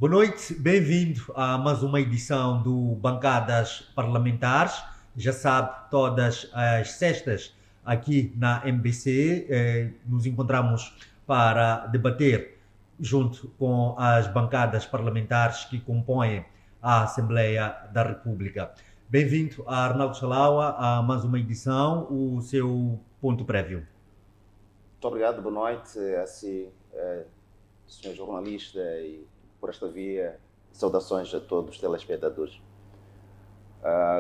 Boa noite, bem-vindo a mais uma edição do Bancadas Parlamentares. Já sabe, todas as sextas aqui na MBC nos encontramos para debater junto com as bancadas parlamentares que compõem a Assembleia da República. Bem-vindo a Arnaldo Chalaua a mais uma edição, o seu ponto prévio. Muito obrigado, boa noite, senhor jornalista, e por esta via, saudações a todos os telespectadores.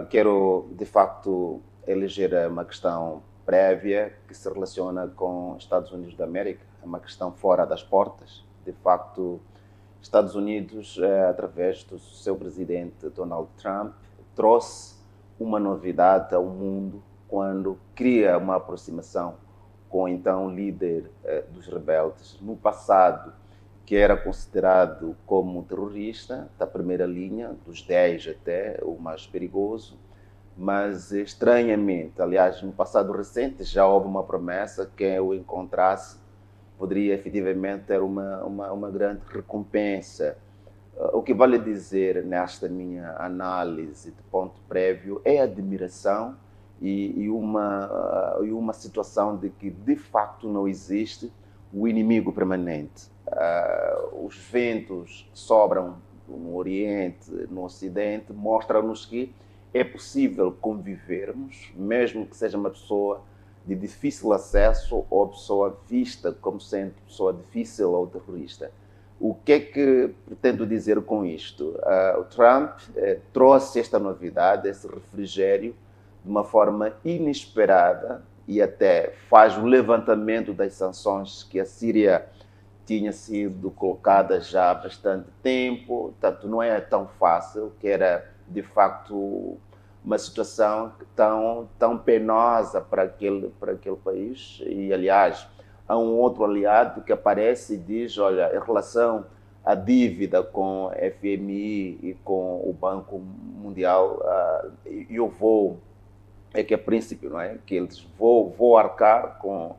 Quero, de facto, eleger uma questão prévia que se relaciona com Estados Unidos da América, uma questão fora das portas. De facto, Estados Unidos, através do seu presidente Donald Trump, trouxe uma novidade ao mundo quando cria uma aproximação com o então líder dos rebeldes, no passado, que era considerado como terrorista, da primeira linha, dos 10 até, o mais perigoso, mas estranhamente, aliás, no passado recente, já houve uma promessa que quem o encontrasse poderia efetivamente ter uma grande recompensa. O que vale dizer nesta minha análise de ponto prévio é a admiração e uma situação de que, de facto, não existe o inimigo permanente. Os ventos que sobram no Oriente, no Ocidente, mostram-nos que é possível convivermos, mesmo que seja uma pessoa de difícil acesso ou pessoa vista como sendo pessoa difícil ou terrorista. O que é que pretendo dizer com isto? O Trump trouxe esta novidade, esse refrigério, de uma forma inesperada e até faz o levantamento das sanções que a Síria tinha sido colocada já há bastante tempo. Portanto, não é tão fácil, que era, de facto, uma situação tão penosa para aquele país. E, aliás, há um outro aliado que aparece e diz, olha, em relação à dívida com a FMI e com o Banco Mundial, eu vou, é que a princípio, não é? Que eles vou arcar com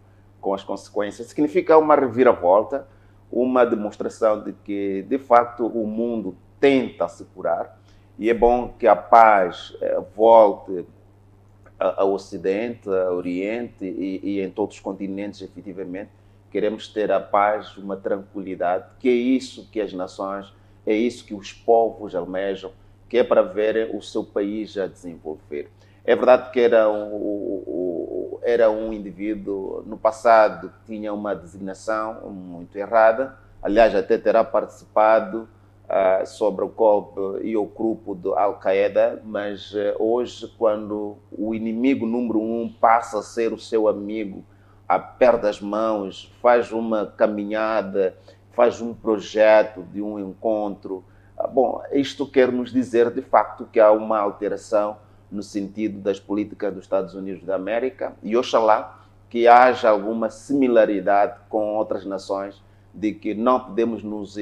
as consequências. Significa uma reviravolta, uma demonstração de que, de facto, o mundo tenta se curar, e é bom que a paz volte ao Ocidente, ao Oriente e em todos os continentes, efetivamente. Queremos ter a paz, uma tranquilidade, que é isso que as nações, é isso que os povos almejam, que é para ver o seu país a desenvolver. É verdade que era um indivíduo, no passado, que tinha uma designação muito errada, aliás, até terá participado sobre o golpe e o grupo do Al-Qaeda, mas hoje, quando o inimigo número um passa a ser o seu amigo, aperta as mãos, faz uma caminhada, faz um projeto de um encontro. Bom, isto quer nos dizer, de facto, que há uma alteração no sentido das políticas dos Estados Unidos da América, e oxalá que haja alguma similaridade com outras nações, de que não podemos nos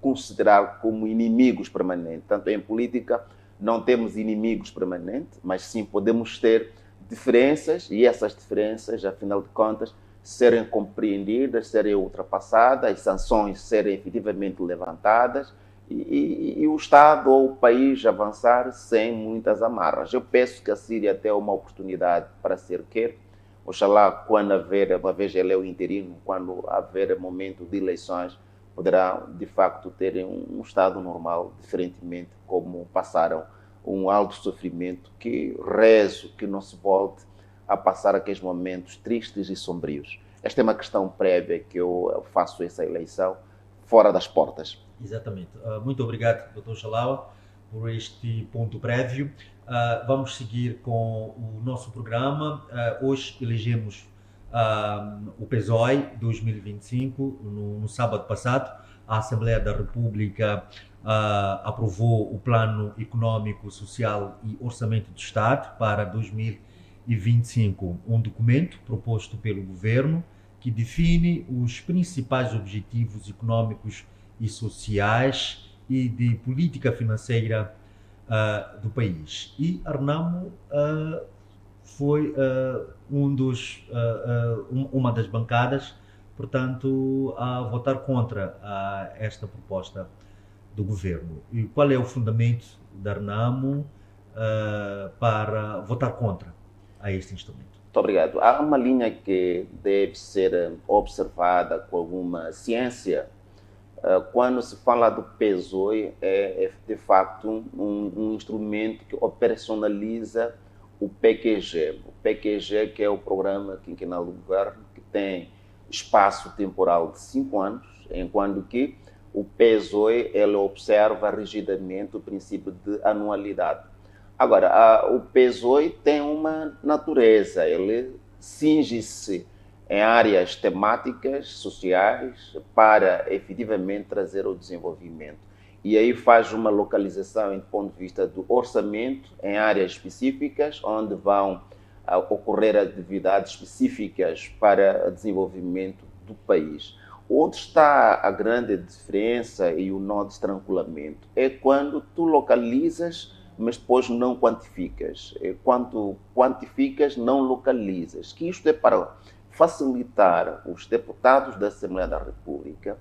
considerar como inimigos permanentes. Tanto em política não temos inimigos permanentes, mas sim podemos ter diferenças, e essas diferenças, afinal de contas, serem compreendidas, serem ultrapassadas, as sanções serem efetivamente levantadas, e o Estado ou o país avançar sem muitas amarras. Eu penso que a Síria tem uma oportunidade para ser quer. Oxalá, quando haver, uma vez ele é o interino, quando haver momento de eleições, poderá, de facto, ter um Estado normal, diferentemente como passaram um alto sofrimento, que rezo que não se volte a passar aqueles momentos tristes e sombrios. Esta é uma questão prévia que eu faço essa eleição fora das portas. Exatamente. Muito obrigado, Dr. Chalaua, por este ponto prévio. Vamos seguir com o nosso programa. Hoje elegemos o PSOE 2025. No sábado passado, a Assembleia da República aprovou o Plano Econômico, Social e Orçamento do Estado para 2025, um documento proposto pelo governo que define os principais objetivos econômicos e sociais e de política financeira do país. E Arnamo foi uma das bancadas, portanto, a votar contra esta proposta. do governo. E qual é o fundamento da RENAMO para votar contra a este instrumento? Muito obrigado. Há uma linha que deve ser observada com alguma ciência. Quando se fala do PESOE, é de facto um instrumento que operacionaliza o PQG. O PQG, que é o Programa Quinquenal do Governo, que tem espaço temporal de 5 anos, enquanto que o PESOE ele observa rigidamente o princípio de anualidade. Agora, o PESOE tem uma natureza, ele cinge-se em áreas temáticas, sociais, para efetivamente trazer o desenvolvimento. E aí faz uma localização, do ponto de vista do orçamento, em áreas específicas, onde vão ocorrer atividades específicas para o desenvolvimento do país. Onde está a grande diferença e o nó de estrangulamento? É quando tu localizas, mas depois não quantificas. Quando quantificas, não localizas. Que isto é para facilitar os deputados da Assembleia da República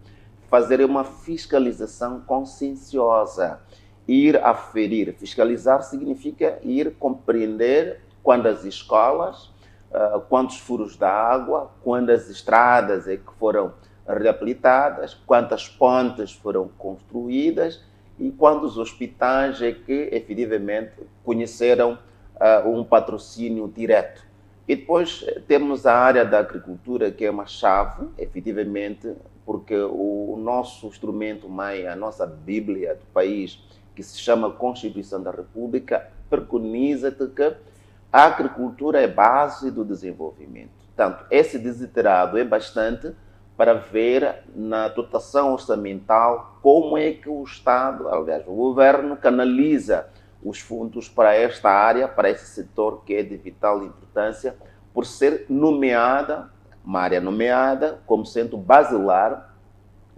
fazerem uma fiscalização conscienciosa, ir aferir. Fiscalizar significa ir compreender quando as escolas, quantos furos de água, quando as estradas é que foram reabilitadas, quantas pontes foram construídas e quantos hospitais é que efetivamente conheceram um patrocínio direto. E depois temos a área da agricultura, que é uma chave, efetivamente, porque o nosso instrumento mãe, a nossa Bíblia do país, que se chama Constituição da República, preconiza-te que a agricultura é base do desenvolvimento. Portanto, esse desiderado é bastante para ver na dotação orçamental como é que o Estado, aliás, o governo, canaliza os fundos para esta área, para esse setor que é de vital importância, por ser nomeada, uma área nomeada, como sendo basilar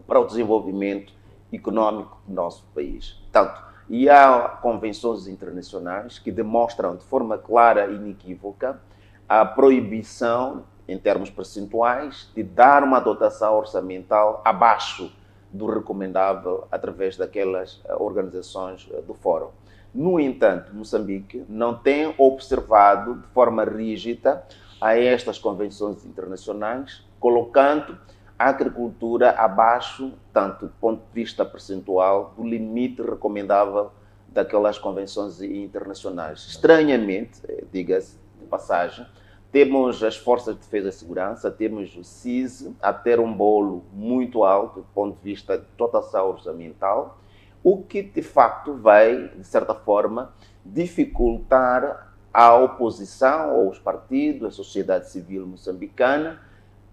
para o desenvolvimento econômico do nosso país. Tanto, e há convenções internacionais que demonstram de forma clara e inequívoca a proibição, em termos percentuais, de dar uma dotação orçamental abaixo do recomendável através daquelas organizações do Fórum. No entanto, Moçambique não tem observado de forma rígida a estas convenções internacionais, colocando a agricultura abaixo, tanto do ponto de vista percentual, do limite recomendável daquelas convenções internacionais. Estranhamente, diga-se de passagem, temos as Forças de Defesa e Segurança, temos o CISE a ter um bolo muito alto do ponto de vista de dotação orçamental, o que de facto vai, de certa forma, dificultar a oposição, ou os partidos, a sociedade civil moçambicana,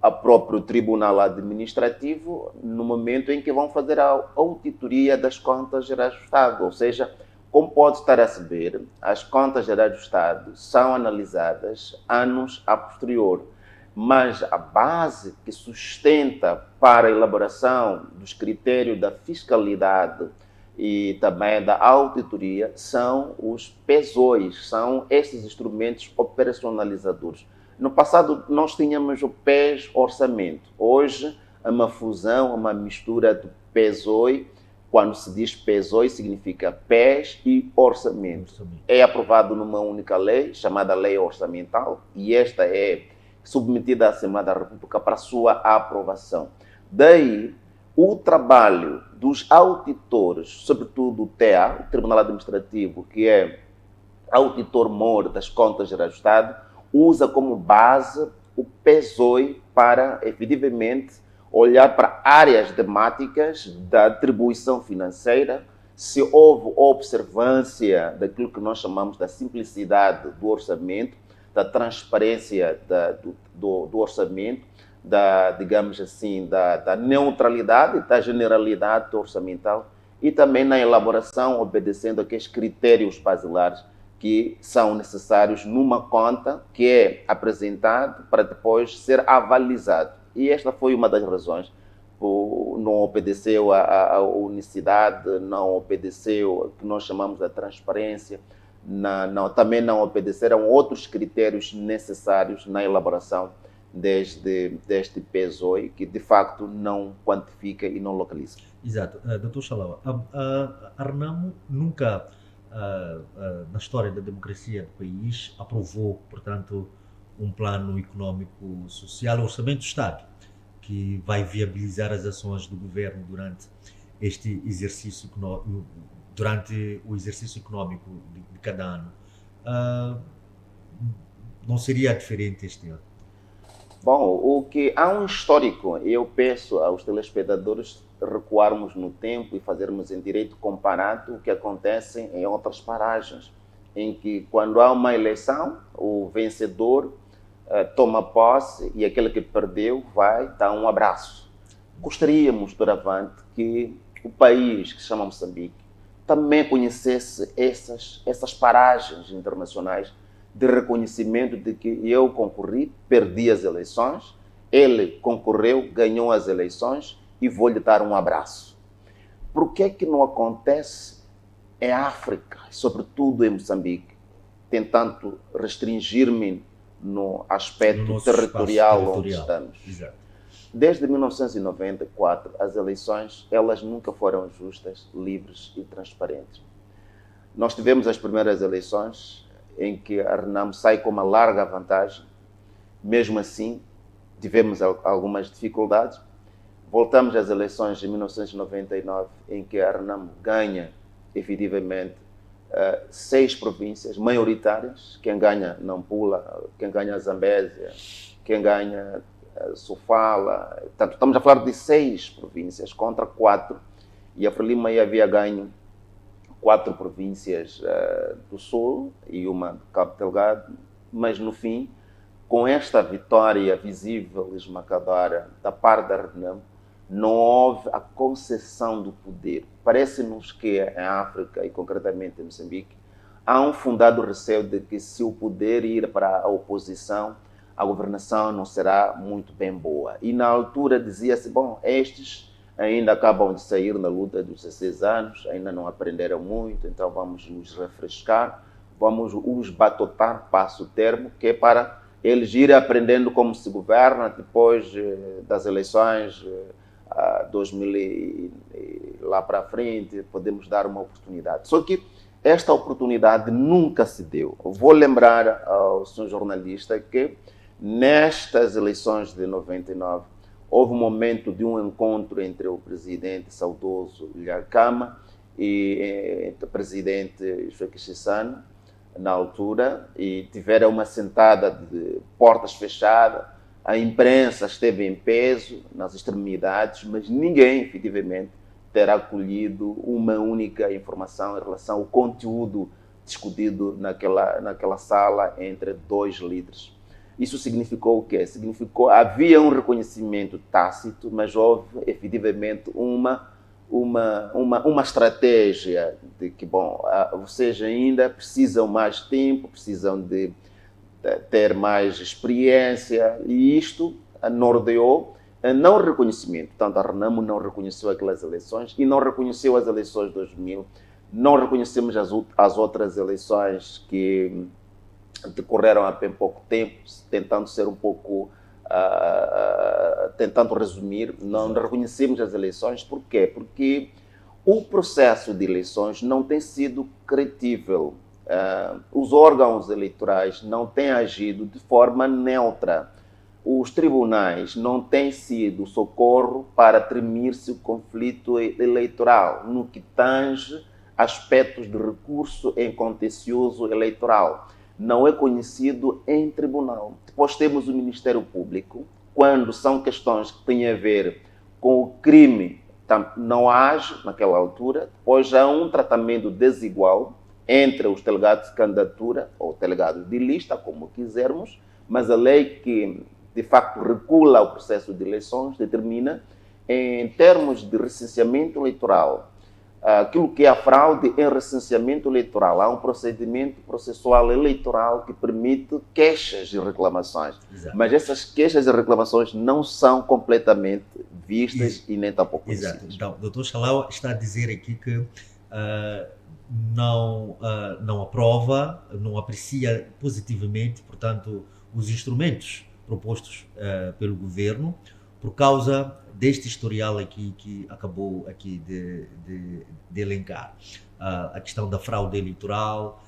o próprio Tribunal Administrativo, no momento em que vão fazer a auditoria das contas gerais do Estado. Ou seja, como pode estar a saber, as contas gerais do Estado são analisadas anos a posterior, mas a base que sustenta para a elaboração dos critérios da fiscalidade e também da auditoria são os PESOEs, são esses instrumentos operacionalizadores. No passado nós tínhamos o PES orçamento, hoje é uma fusão, uma mistura do PESOE. Quando se diz PESOE significa PES e orçamento. É aprovado numa única lei, chamada Lei Orçamental, e esta é submetida à Assembleia da República para sua aprovação. Daí, o trabalho dos auditores, sobretudo o TEA, o Tribunal Administrativo, que é auditor-mor das contas gerais do Estado, usa como base o PESOE para, efetivamente, olhar para áreas temáticas da atribuição financeira, se houve observância daquilo que nós chamamos da simplicidade do orçamento, da transparência do orçamento, digamos assim, da neutralidade, da generalidade orçamental e também na elaboração, obedecendo aqueles critérios basilares que são necessários numa conta que é apresentado para depois ser avalizado. E esta foi uma das razões. Não obedeceu à unicidade, não obedeceu o que nós chamamos de transparência, também não obedeceram outros critérios necessários na elaboração deste PESOE, que de facto não quantifica e não localiza. Exato. Dr. Chalawa, a Renamo nunca, na história da democracia do país, aprovou, portanto, um plano econômico social, o Orçamento do Estado, que vai viabilizar as ações do governo este exercício durante o exercício econômico de cada ano. Ah, não seria diferente este ano? Bom, o que há um histórico, eu peço aos telespectadores recuarmos no tempo e fazermos em direito comparado o que acontece em outras paragens, em que quando há uma eleição, o vencedor toma posse e aquele que perdeu vai dar um abraço. Gostaríamos, doravante, que o país que se chama Moçambique também conhecesse essas paragens internacionais de reconhecimento de que eu concorri, perdi as eleições, ele concorreu, ganhou as eleições e vou lhe dar um abraço. Por que não acontece em África, sobretudo em Moçambique, tentando restringir-me no aspecto territorial onde estamos? Exato. Desde 1994, as eleições, elas nunca foram justas, livres e transparentes. Nós tivemos as primeiras eleições em que a Renamo sai com uma larga vantagem. Mesmo assim, tivemos algumas dificuldades. Voltamos às eleições de 1999, em que a Renamo ganha, efetivamente, 6 províncias maioritárias. Quem ganha Nampula, quem ganha Zambésia, quem ganha Sofala. Portanto, estamos a falar de 6 províncias contra 4. E a Frelimo aí havia ganho 4 províncias do Sul e uma de Cabo Delgado, mas no fim, com esta vitória visível e esmagadora da parte da Renamo, não houve a concessão do poder. Parece-nos que em África, e concretamente em Moçambique, há um fundado receio de que se o poder ir para a oposição, a governação não será muito bem boa. E na altura dizia-se, bom, estes ainda acabam de sair na luta dos 16 anos, ainda não aprenderam muito, então vamos nos refrescar, vamos os batotar, passo o termo, que é para eles irem aprendendo como se governa depois das eleições 2000 lá para frente, podemos dar uma oportunidade. Só que esta oportunidade nunca se deu. Vou lembrar ao senhor jornalista que nestas eleições de 99, houve um momento de um encontro entre o presidente saudoso Lharcama e o presidente Joaquim Chissano, na altura, e tiveram uma sentada de portas fechadas, a imprensa esteve em peso nas extremidades, mas ninguém, efetivamente, terá colhido uma única informação em relação ao conteúdo discutido naquela sala entre 2 líderes. Isso significou o quê? Significou que havia um reconhecimento tácito, mas houve efetivamente uma estratégia de que, bom, vocês ainda precisam mais tempo, precisam de ter mais experiência, e isto norteou não reconhecimento. Portanto, a Renamo não reconheceu aquelas eleições e não reconheceu as eleições de 2000, não reconhecemos as outras eleições que decorreram há bem pouco tempo, tentando ser um pouco, tentando resumir, não reconhecemos as eleições. Por quê? Porque o processo de eleições não tem sido credível. Os órgãos eleitorais não têm agido de forma neutra. Os tribunais não têm sido socorro para trimir-se o conflito eleitoral, no que tange aspectos de recurso em contencioso eleitoral. Não é conhecido em tribunal. Depois temos o Ministério Público, quando são questões que têm a ver com o crime, não age naquela altura. Depois há um tratamento desigual entre os delegados de candidatura ou delegados de lista, como quisermos, mas a lei que, de facto, regula o processo de eleições determina, em termos de recenseamento eleitoral, aquilo que é a fraude em recenseamento eleitoral. Há um procedimento processual eleitoral que permite queixas e reclamações. Exato. Mas essas queixas e reclamações não são completamente vistas e nem tampouco conhecidas. Exato. Então, o Dr. Chalawa está a dizer aqui que não aprova, não aprecia positivamente, portanto, os instrumentos propostos pelo governo, por causa deste historial aqui que acabou aqui de elencar. A questão da fraude eleitoral,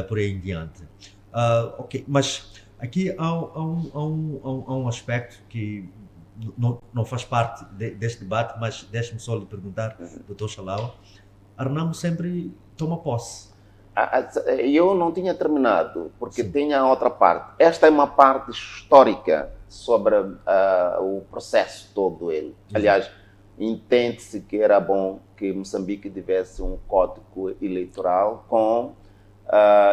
por aí em diante. Ok, mas aqui há um aspecto que não faz parte deste debate, mas deixe-me só lhe perguntar, Dr. Chalao. Arnamo sempre toma posse. Eu não tinha terminado, porque Sim. tinha outra parte. Esta é uma parte histórica sobre o processo todo ele. Aliás, entende-se que era bom que Moçambique tivesse um código eleitoral com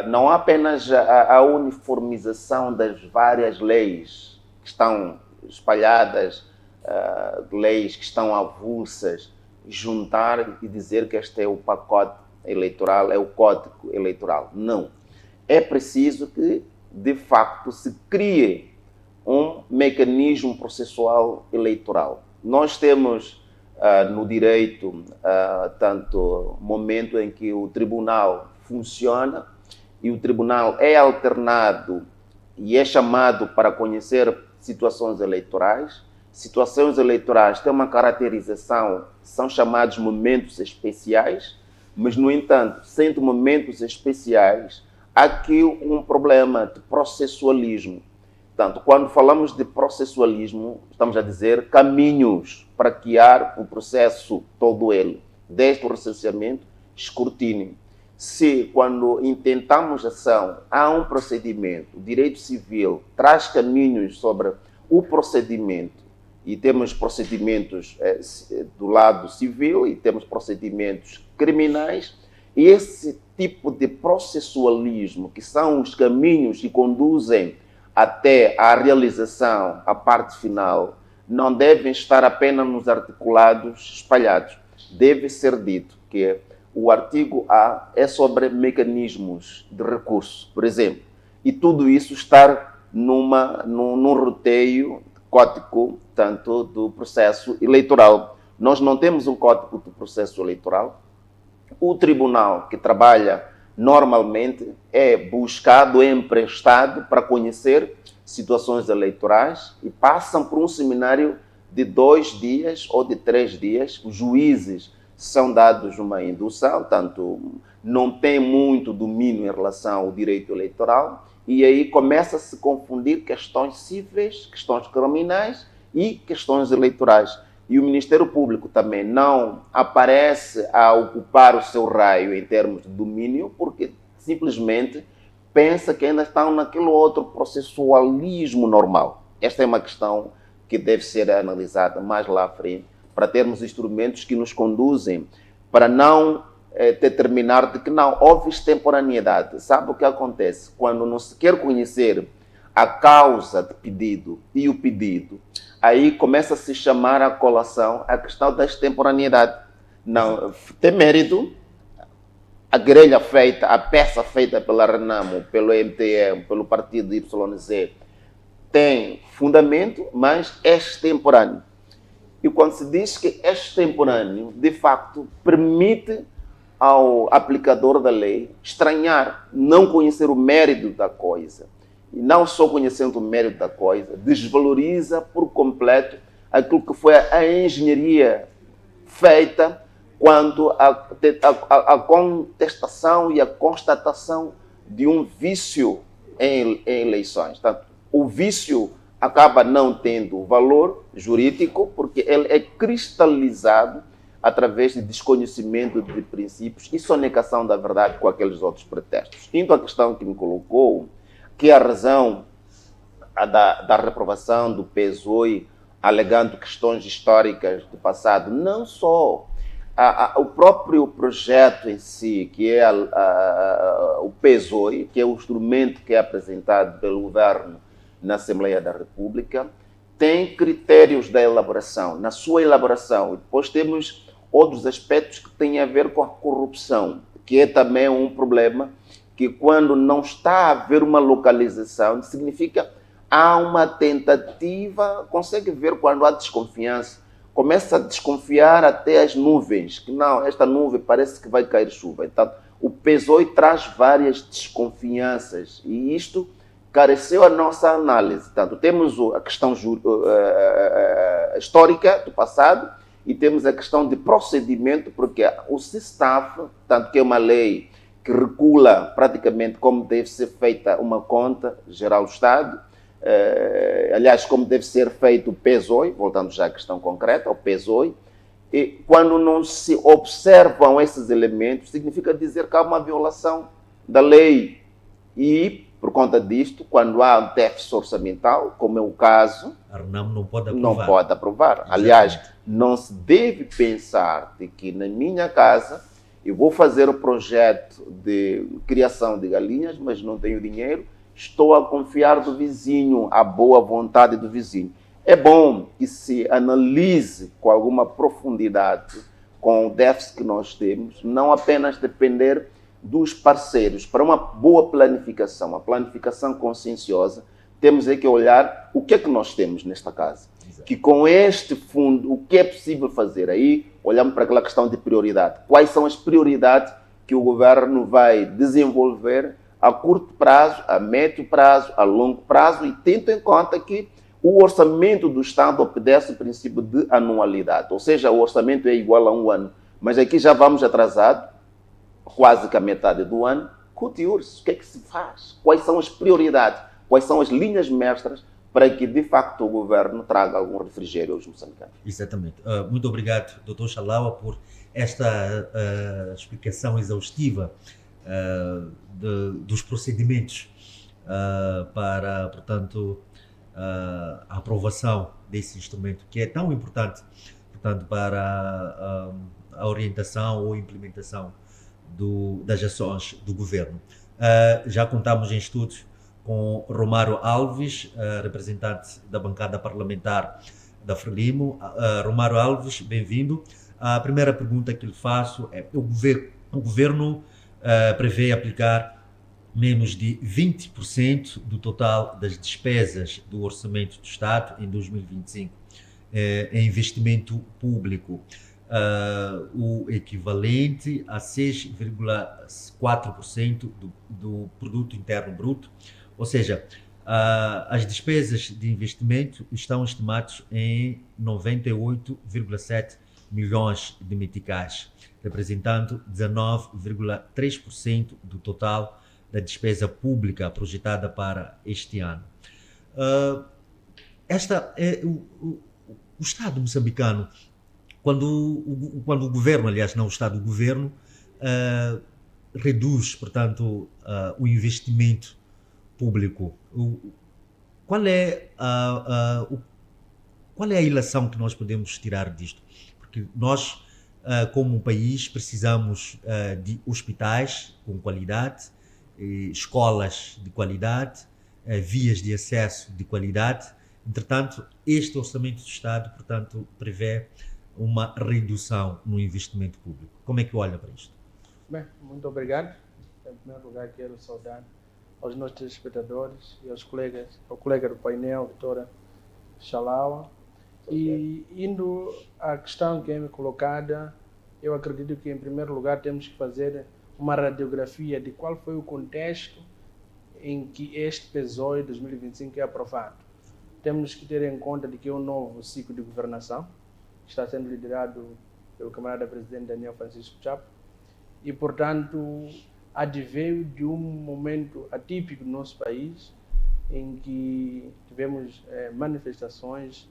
não apenas a uniformização das várias leis que estão espalhadas, leis que estão avulsas, juntar e dizer que este é o pacote eleitoral, é o código eleitoral. Não. É preciso que, de facto, se crie um mecanismo processual eleitoral. Nós temos no direito tanto momento em que o tribunal funciona e o tribunal é alternado e é chamado para conhecer situações eleitorais. Situações eleitorais têm uma caracterização, são chamados momentos especiais, mas, no entanto, sendo momentos especiais, há aqui um problema de processualismo. Portanto, quando falamos de processualismo, estamos a dizer caminhos para guiar o processo todo ele, desde o recenseamento, escrutínio. Se, quando intentamos ação, há um procedimento, o direito civil traz caminhos sobre o procedimento, e temos procedimentos do lado civil e temos procedimentos criminais, e esse tipo de processualismo, que são os caminhos que conduzem até a realização, a parte final, não devem estar apenas nos articulados espalhados. Deve ser dito que o artigo A é sobre mecanismos de recurso, por exemplo, e tudo isso estar num roteio código, tanto do processo eleitoral. Nós não temos um código do processo eleitoral. O tribunal que trabalha normalmente é buscado, é emprestado para conhecer situações eleitorais e passam por um seminário de 2 dias ou de 3 dias. Os juízes são dados uma indução, tanto não tem muito domínio em relação ao direito eleitoral, e aí começa a se confundir questões cíveis, questões criminais e questões eleitorais. E o Ministério Público também não aparece a ocupar o seu raio em termos de domínio, porque simplesmente pensa que ainda estão naquele outro processualismo normal. Esta é uma questão que deve ser analisada mais lá à frente, para termos instrumentos que nos conduzem para não determinar de que não houve extemporaneidade. Sabe o que acontece? Quando não se quer conhecer a causa do pedido e o pedido, aí começa a se chamar a colação a questão da extemporaneidade. Não, tem mérito a grelha feita, a peça feita pela Renamo, pelo MTM, pelo partido YZ, tem fundamento, mas é extemporâneo. E quando se diz que é extemporâneo, de facto, permite ao aplicador da lei estranhar, não conhecer o mérito da coisa. E não só conhecendo o mérito da coisa, desvaloriza por completo aquilo que foi a engenharia feita quanto à contestação e a constatação de um vício em eleições. Portanto, o vício acaba não tendo valor jurídico porque ele é cristalizado através de desconhecimento de princípios e sonegação da verdade com aqueles outros pretextos. Indo à questão que me colocou, que é a razão da reprovação do PSOE, alegando questões históricas do passado, não só o próprio projeto em si, que é o PSOE, que é o instrumento que é apresentado pelo governo na Assembleia da República, tem critérios da elaboração, na sua elaboração. E depois temos outros aspectos que têm a ver com a corrupção, que é também um problema que, quando não está a haver uma localização, significa há uma tentativa, consegue ver quando há desconfiança, começa a desconfiar até as nuvens, que não, esta nuvem parece que vai cair chuva. Então, o PSOE traz várias desconfianças e isto careceu a nossa análise. Tanto temos a questão histórica do passado e temos a questão de procedimento, porque o SISTAF, tanto que é uma lei que regula praticamente como deve ser feita uma conta geral do Estado, aliás, como deve ser feito o PESOI, voltando já à questão concreta, o PESOI, e quando não se observam esses elementos, significa dizer que há uma violação da lei. E, por conta disto, quando há um déficit orçamental, como é o caso, A RENAM não pode aprovar. não pode aprovar. Aliás, não se deve pensar de que na minha casa eu vou fazer o projeto de criação de galinhas, mas não tenho dinheiro, estou a confiar do vizinho, a boa vontade do vizinho. É bom que se analise com alguma profundidade, com o déficit que nós temos, não apenas depender dos parceiros. Para uma boa planificação, uma planificação conscienciosa, temos que olhar o que é que nós temos nesta casa. Exato. Que com este fundo, o que é possível fazer? Aí olhamos para aquela questão de prioridade. Quais são as prioridades que o governo vai desenvolver a curto prazo, a médio prazo, a longo prazo, e tendo em conta que o orçamento do Estado obedece o princípio de anualidade, ou seja, o orçamento é igual a um ano, mas aqui já vamos atrasados, quase que a metade do ano. Curte-se, o que é que se faz? Quais são as prioridades? Quais são as linhas mestras para que, de facto, o governo traga algum refrigério aos moçambicanos? Exatamente. Muito obrigado, Dr. Chalaua, por esta explicação exaustiva dos procedimentos para, portanto, a aprovação desse instrumento, que é tão importante, portanto, para a orientação ou implementação das ações do governo. Já contamos em estudos com Romário Alves, representante da bancada parlamentar da Frelimo. Romário Alves, bem-vindo. A primeira pergunta que lhe faço é: o governo prevê aplicar menos de 20% do total das despesas do orçamento do Estado em 2025 em investimento público, o equivalente a 6,4% do produto interno bruto, ou seja, as despesas de investimento estão estimadas em 98,7 milhões de meticais, representando 19,3% do total da despesa pública projetada para este ano. O Estado moçambicano, quando o governo, aliás, não o Estado, o governo reduz, portanto, o investimento público, qual é a ilação que nós podemos tirar disto? Porque nós, como um país, precisamos de hospitais com qualidade, escolas de qualidade, vias de acesso de qualidade. Entretanto, este orçamento do Estado, portanto, prevê uma redução no investimento público. Como é que olha para isto? Bem, muito obrigado. Em primeiro lugar, quero saudar aos nossos espectadores e ao colega do painel, doutora Chalaua. E indo à questão que é me colocada, eu acredito que, em primeiro lugar, temos que fazer uma radiografia de qual foi o contexto em que este PESOI 2025 é aprovado. Temos que ter em conta de que é um novo ciclo de governação, que está sendo liderado pelo camarada presidente Daniel Francisco Chapo, e, portanto, adveio de um momento atípico no nosso país, em que tivemos manifestações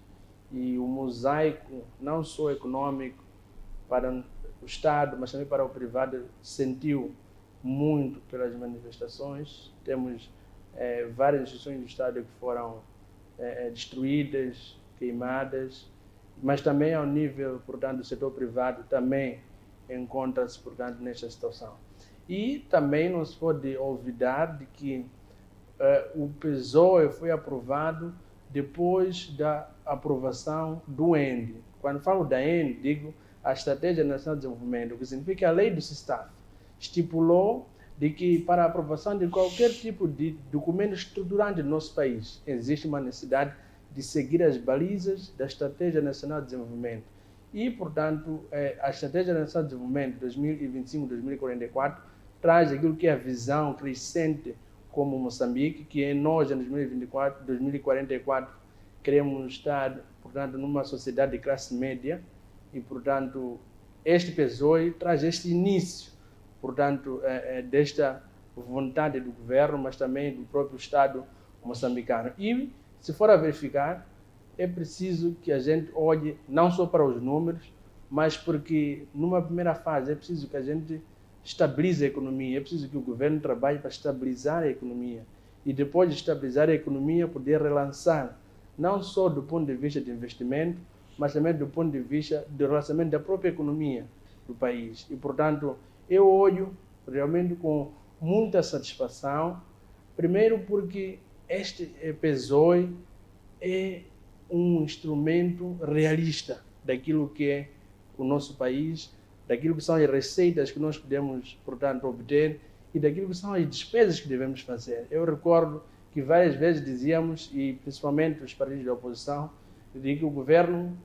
e o mosaico, não só econômico, para o Estado, mas também para o privado, sentiu muito pelas manifestações. Temos várias instituições do Estado que foram destruídas, queimadas, mas também ao nível, portanto, do setor privado também encontra-se, portanto, nesta situação. E também não se pode olvidar de que o PESOE foi aprovado depois da aprovação do ENDE. Quando falo da ENDE, digo a Estratégia Nacional de Desenvolvimento, o que significa que a lei do SISTAF estipulou de que para a aprovação de qualquer tipo de documento estruturante do nosso país, existe uma necessidade de seguir as balizas da Estratégia Nacional de Desenvolvimento. E, portanto, a Estratégia Nacional de Desenvolvimento 2025-2044 traz aquilo que é a visão crescente como Moçambique, que nós, em 2024, 2044, queremos estar, portanto, numa sociedade de classe média e, portanto, este PSOE traz este início, portanto, desta vontade do governo, mas também do próprio Estado moçambicano. E, se for a verificar, é preciso que a gente olhe não só para os números, mas porque, numa primeira fase, é preciso que a gente estabilize a economia, é preciso que o governo trabalhe para estabilizar a economia. E depois de estabilizar a economia, poder relançar, não só do ponto de vista de investimento, mas também do ponto de vista do relançamento da própria economia do país. E, portanto, eu olho realmente com muita satisfação, primeiro porque este PSOE é um instrumento realista daquilo que é o nosso país, daquilo que são as receitas que nós podemos, portanto, obter e daquilo que são as despesas que devemos fazer. Eu recordo que várias vezes dizíamos, e principalmente os partidos da oposição, de que o governo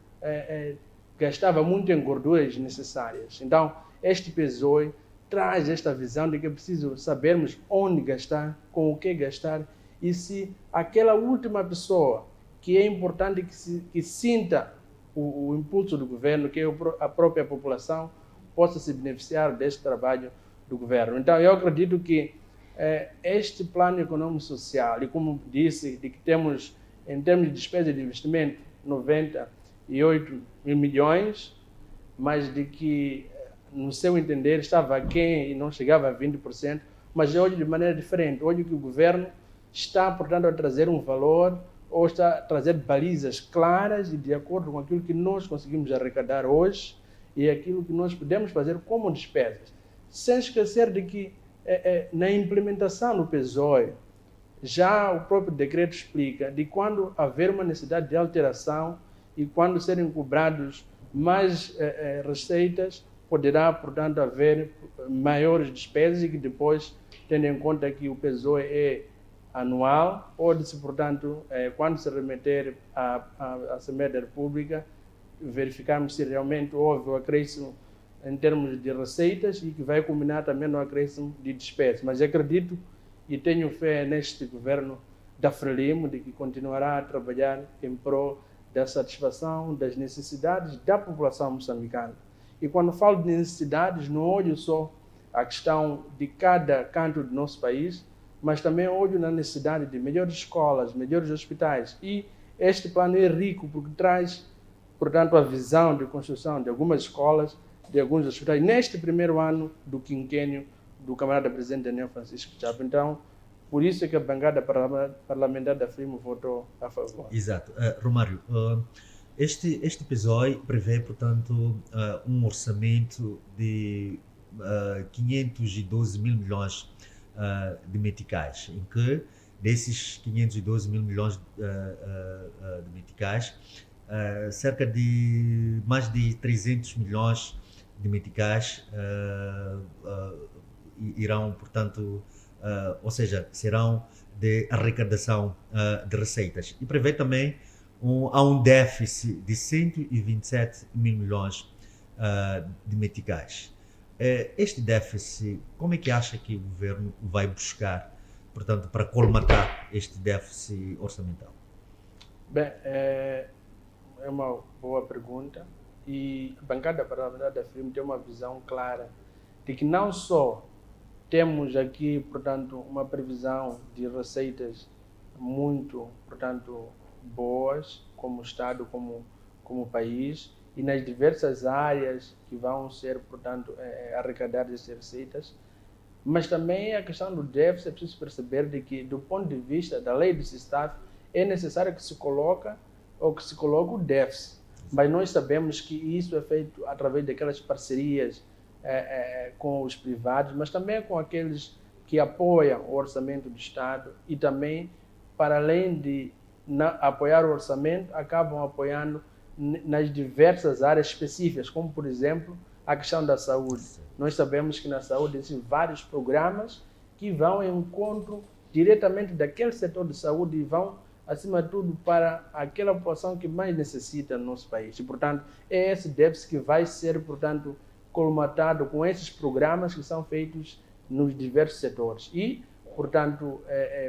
gastava muito em gorduras necessárias. Então, este PSOE traz esta visão de que é preciso sabermos onde gastar, com o que gastar, e se aquela última pessoa que é importante que sinta o impulso do governo, que é a própria população, possa se beneficiar deste trabalho do governo. Então, eu acredito que este plano econômico-social, e como disse, de que temos, em termos de despesa de investimento, 98 mil milhões, mas de que, no seu entender, estava aquém e não chegava a 20%, mas eu olho de maneira diferente. Olho que o governo está, portanto, a trazer um valor, ou está a trazer balizas claras e de acordo com aquilo que nós conseguimos arrecadar hoje e aquilo que nós podemos fazer como despesas. Sem esquecer de que na implementação do PSOE, já o próprio decreto explica de quando haver uma necessidade de alteração e quando serem cobrados mais receitas, poderá, portanto, haver maiores despesas e que depois, tendo em conta que o PSOE é anual, pode-se, portanto, quando se remeter à Assembleia da República, verificarmos se realmente houve o acréscimo em termos de receitas e que vai culminar também no acréscimo de despesas. Mas acredito e tenho fé neste governo da Frelimo de que continuará a trabalhar em prol da satisfação das necessidades da população moçambicana. E quando falo de necessidades, não olho só a questão de cada canto do nosso país, mas também olho na necessidade de melhores escolas, melhores hospitais. E este plano é rico porque traz, portanto, a visão de construção de algumas escolas, de alguns hospitais, neste primeiro ano do quinquênio do camarada presidente Daniel Francisco Chapo. Então, por isso é que a bancada parlamentar da Frelimo votou a favor. Exato. Romário, este PSOE prevê, portanto, um orçamento de 512 mil milhões de meticais, em que desses 512 mil milhões de meticais, cerca de mais de 300 milhões de meticais irão, portanto, ou seja, serão de arrecadação de receitas. E prevê também há um déficit de 127 mil milhões de meticais. Este déficit, como é que acha que o governo vai buscar, portanto, para colmatar este déficit orçamental? Bem, é uma boa pergunta e a bancada parlamentar da Frelimo tem uma visão clara de que não só temos aqui, portanto, uma previsão de receitas muito, portanto, boas como Estado, como país, e nas diversas áreas que vão ser, portanto, arrecadadas essas receitas, mas também a questão do déficit, é preciso perceber de que, do ponto de vista da lei do SISTAF, é necessário que se coloque o déficit, mas nós sabemos que isso é feito através daquelas parcerias com os privados, mas também com aqueles que apoiam o orçamento do Estado e também, para além de apoiar o orçamento, acabam apoiando nas diversas áreas específicas, como, por exemplo, a questão da saúde. Nós sabemos que na saúde existem vários programas que vão em encontro diretamente daquele setor de saúde e vão, acima de tudo, para aquela população que mais necessita no nosso país. E, portanto, é esse déficit que vai ser, portanto, colmatado com esses programas que são feitos nos diversos setores. E Portanto,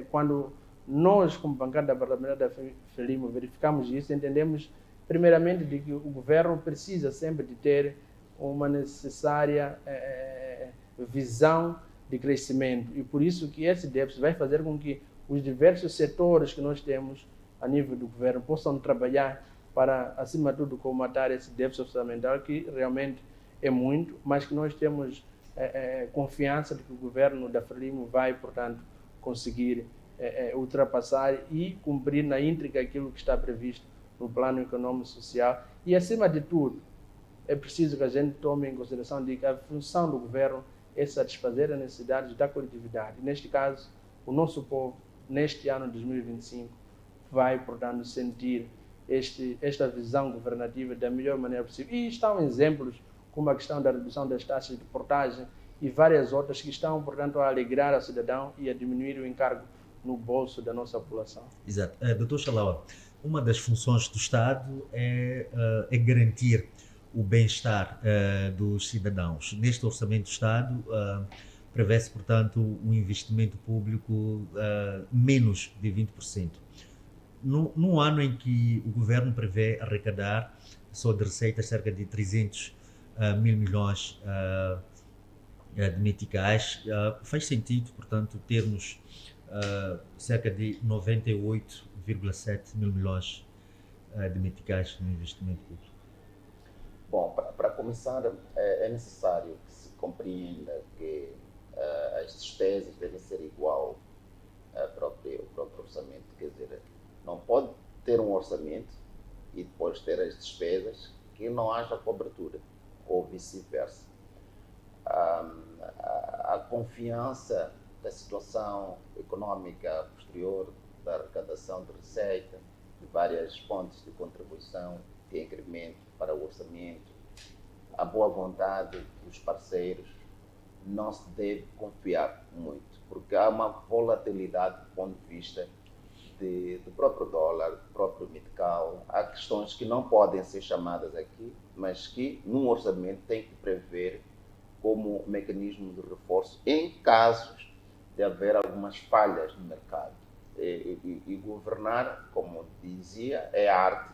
quando nós, como bancada parlamentar da Frelimo, verificamos isso, entendemos, primeiramente, de que o governo precisa sempre de ter uma necessária visão de crescimento. E por isso que esse déficit vai fazer com que os diversos setores que nós temos a nível do governo possam trabalhar para, acima de tudo, comatar esse déficit orçamental, que realmente é muito, mas que nós temos confiança de que o governo da Frelimo vai, portanto, conseguir ultrapassar e cumprir na íntegra aquilo que está previsto no plano econômico e social. E, acima de tudo, é preciso que a gente tome em consideração de que a função do governo é satisfazer as necessidades da coletividade. Neste caso, o nosso povo, neste ano de 2025, vai, portanto, sentir esta visão governativa da melhor maneira possível. E estão exemplos como a questão da redução das taxas de portagem e várias outras que estão, portanto, a alegrar o cidadão e a diminuir o encargo no bolso da nossa população. Exato. Dr. Chalawa, uma das funções do Estado é garantir o bem-estar dos cidadãos. Neste Orçamento do Estado, prevê-se, portanto, um investimento público menos de 20%. Num ano em que o governo prevê arrecadar só de receitas cerca de 300 mil milhões de meticais, faz sentido, portanto, termos cerca de 98,7 mil milhões de meticais no investimento público. Bom, para começar, é necessário que se compreenda que as despesas devem ser igual ao próprio orçamento. Quer dizer, não pode ter um orçamento e depois ter as despesas que não haja cobertura, ou vice-versa. A confiança da situação econômica posterior da arrecadação de receita, de várias fontes de contribuição e incremento para o orçamento, a boa vontade dos parceiros, não se deve confiar muito, porque há uma volatilidade do ponto de vista do próprio dólar, do próprio metical. Há questões que não podem ser chamadas aqui, mas que num orçamento tem que prever como mecanismo de reforço em casos de haver algumas falhas no mercado. E governar, como dizia, é arte,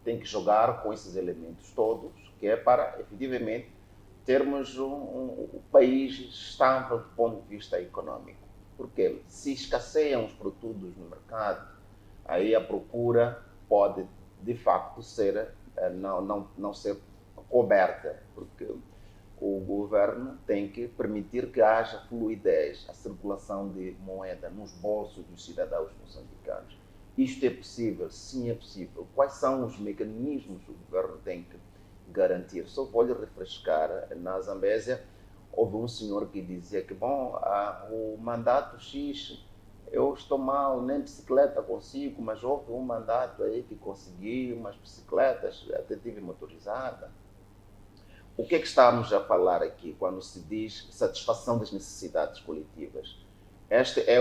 tem que jogar com esses elementos todos, que é para, efetivamente, termos um país estável do ponto de vista econômico. Porque se escasseiam os produtos no mercado, aí a procura pode, de facto, não ser coberta, porque o governo tem que permitir que haja fluidez, a circulação de moeda nos bolsos dos cidadãos moçambicanos. Isto é possível? Sim, é possível. Quais são os mecanismos que o governo tem que garantir? Só vou lhe refrescar, na Zambésia houve um senhor que dizia que, o mandato X, eu estou mal, nem bicicleta consigo, mas houve um mandato aí que consegui umas bicicletas, até tive motorizada. O que é que estamos a falar aqui quando se diz satisfação das necessidades coletivas? Este é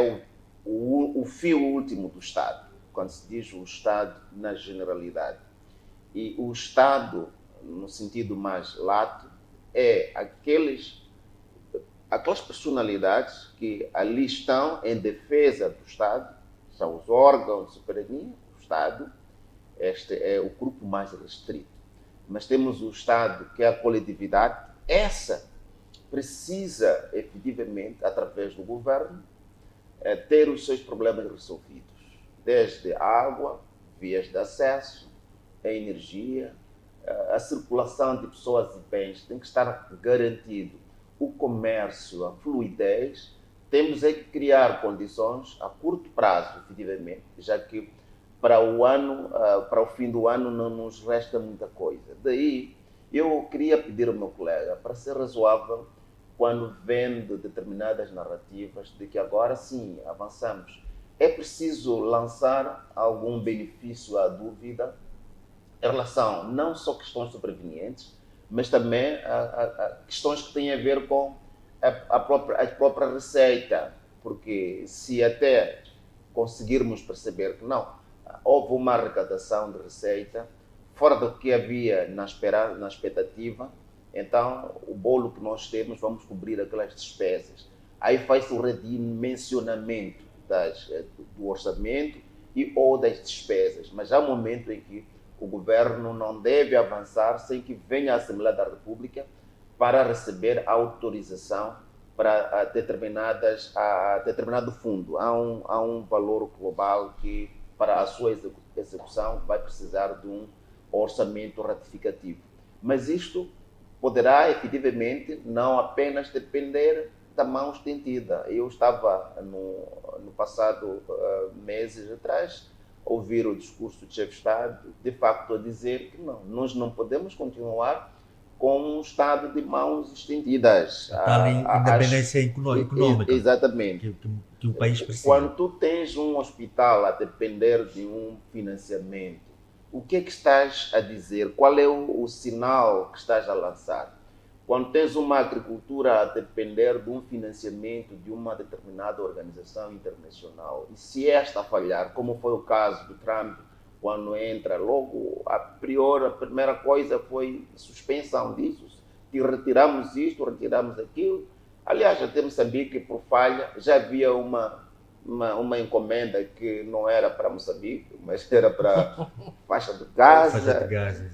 o fio último do Estado, quando se diz o Estado na generalidade. E o Estado, no sentido mais lato, é aquelas personalidades que ali estão em defesa do Estado, são os órgãos de soberania, o Estado. Este é o grupo mais restrito. Mas temos o Estado, que é a coletividade. Essa precisa, efetivamente, através do governo, ter os seus problemas resolvidos. Desde a água, vias de acesso, a energia, a circulação de pessoas e bens tem que estar garantido. O comércio, a fluidez, temos que criar condições a curto prazo, efetivamente, já que para o fim do ano não nos resta muita coisa. Daí, eu queria pedir ao meu colega para ser razoável quando vende determinadas narrativas de que agora sim avançamos. É preciso lançar algum benefício à dúvida em relação não só a questões sobrevenientes, mas também a questões que têm a ver com a própria receita, porque se até conseguirmos perceber que não, houve uma arrecadação de receita fora do que havia na expectativa, então o bolo que nós temos vamos cobrir aquelas despesas. aí faz o redimensionamento do orçamento ou das despesas. Mas há um momento em que o governo não deve avançar sem que venha a Assembleia da República para receber autorização para determinado fundo. Há um valor global que, para a sua execução, vai precisar de um orçamento ratificativo. Mas isto poderá, efetivamente, não apenas depender da mão estendida. Eu estava, no passado meses atrás, ouvir o discurso do chefe de Estado, de facto, a dizer que não, nós não podemos continuar com um Estado de mãos estendidas. A tal independência econômica. Exatamente. Que o país precisa. Quando tu tens um hospital a depender de um financiamento, o que é que estás a dizer? Qual é o sinal que estás a lançar? Quando tens uma agricultura a depender de um financiamento de uma determinada organização internacional, e se esta falhar, como foi o caso do Trump, quando entra logo, a primeira coisa foi suspensão disso, que retiramos isto, retiramos aquilo. Aliás, até Moçambique, por falha, já havia uma encomenda que não era para Moçambique, mas era para faixa de Gaza,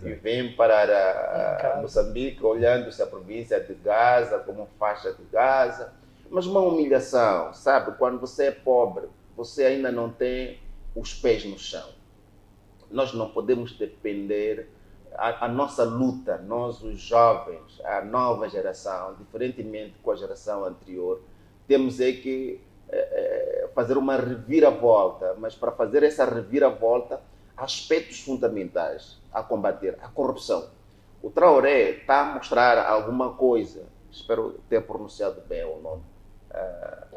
e vem para Moçambique, olhando-se a província de Gaza como faixa de Gaza. Mas uma humilhação, sabe? Quando você é pobre, você ainda não tem os pés no chão. Nós não podemos depender, a nossa luta, nós os jovens, a nova geração, diferentemente com a geração anterior, temos que fazer uma reviravolta, mas para fazer essa reviravolta, aspectos fundamentais a combater: a corrupção. O Traoré está a mostrar alguma coisa, espero ter pronunciado bem o nome.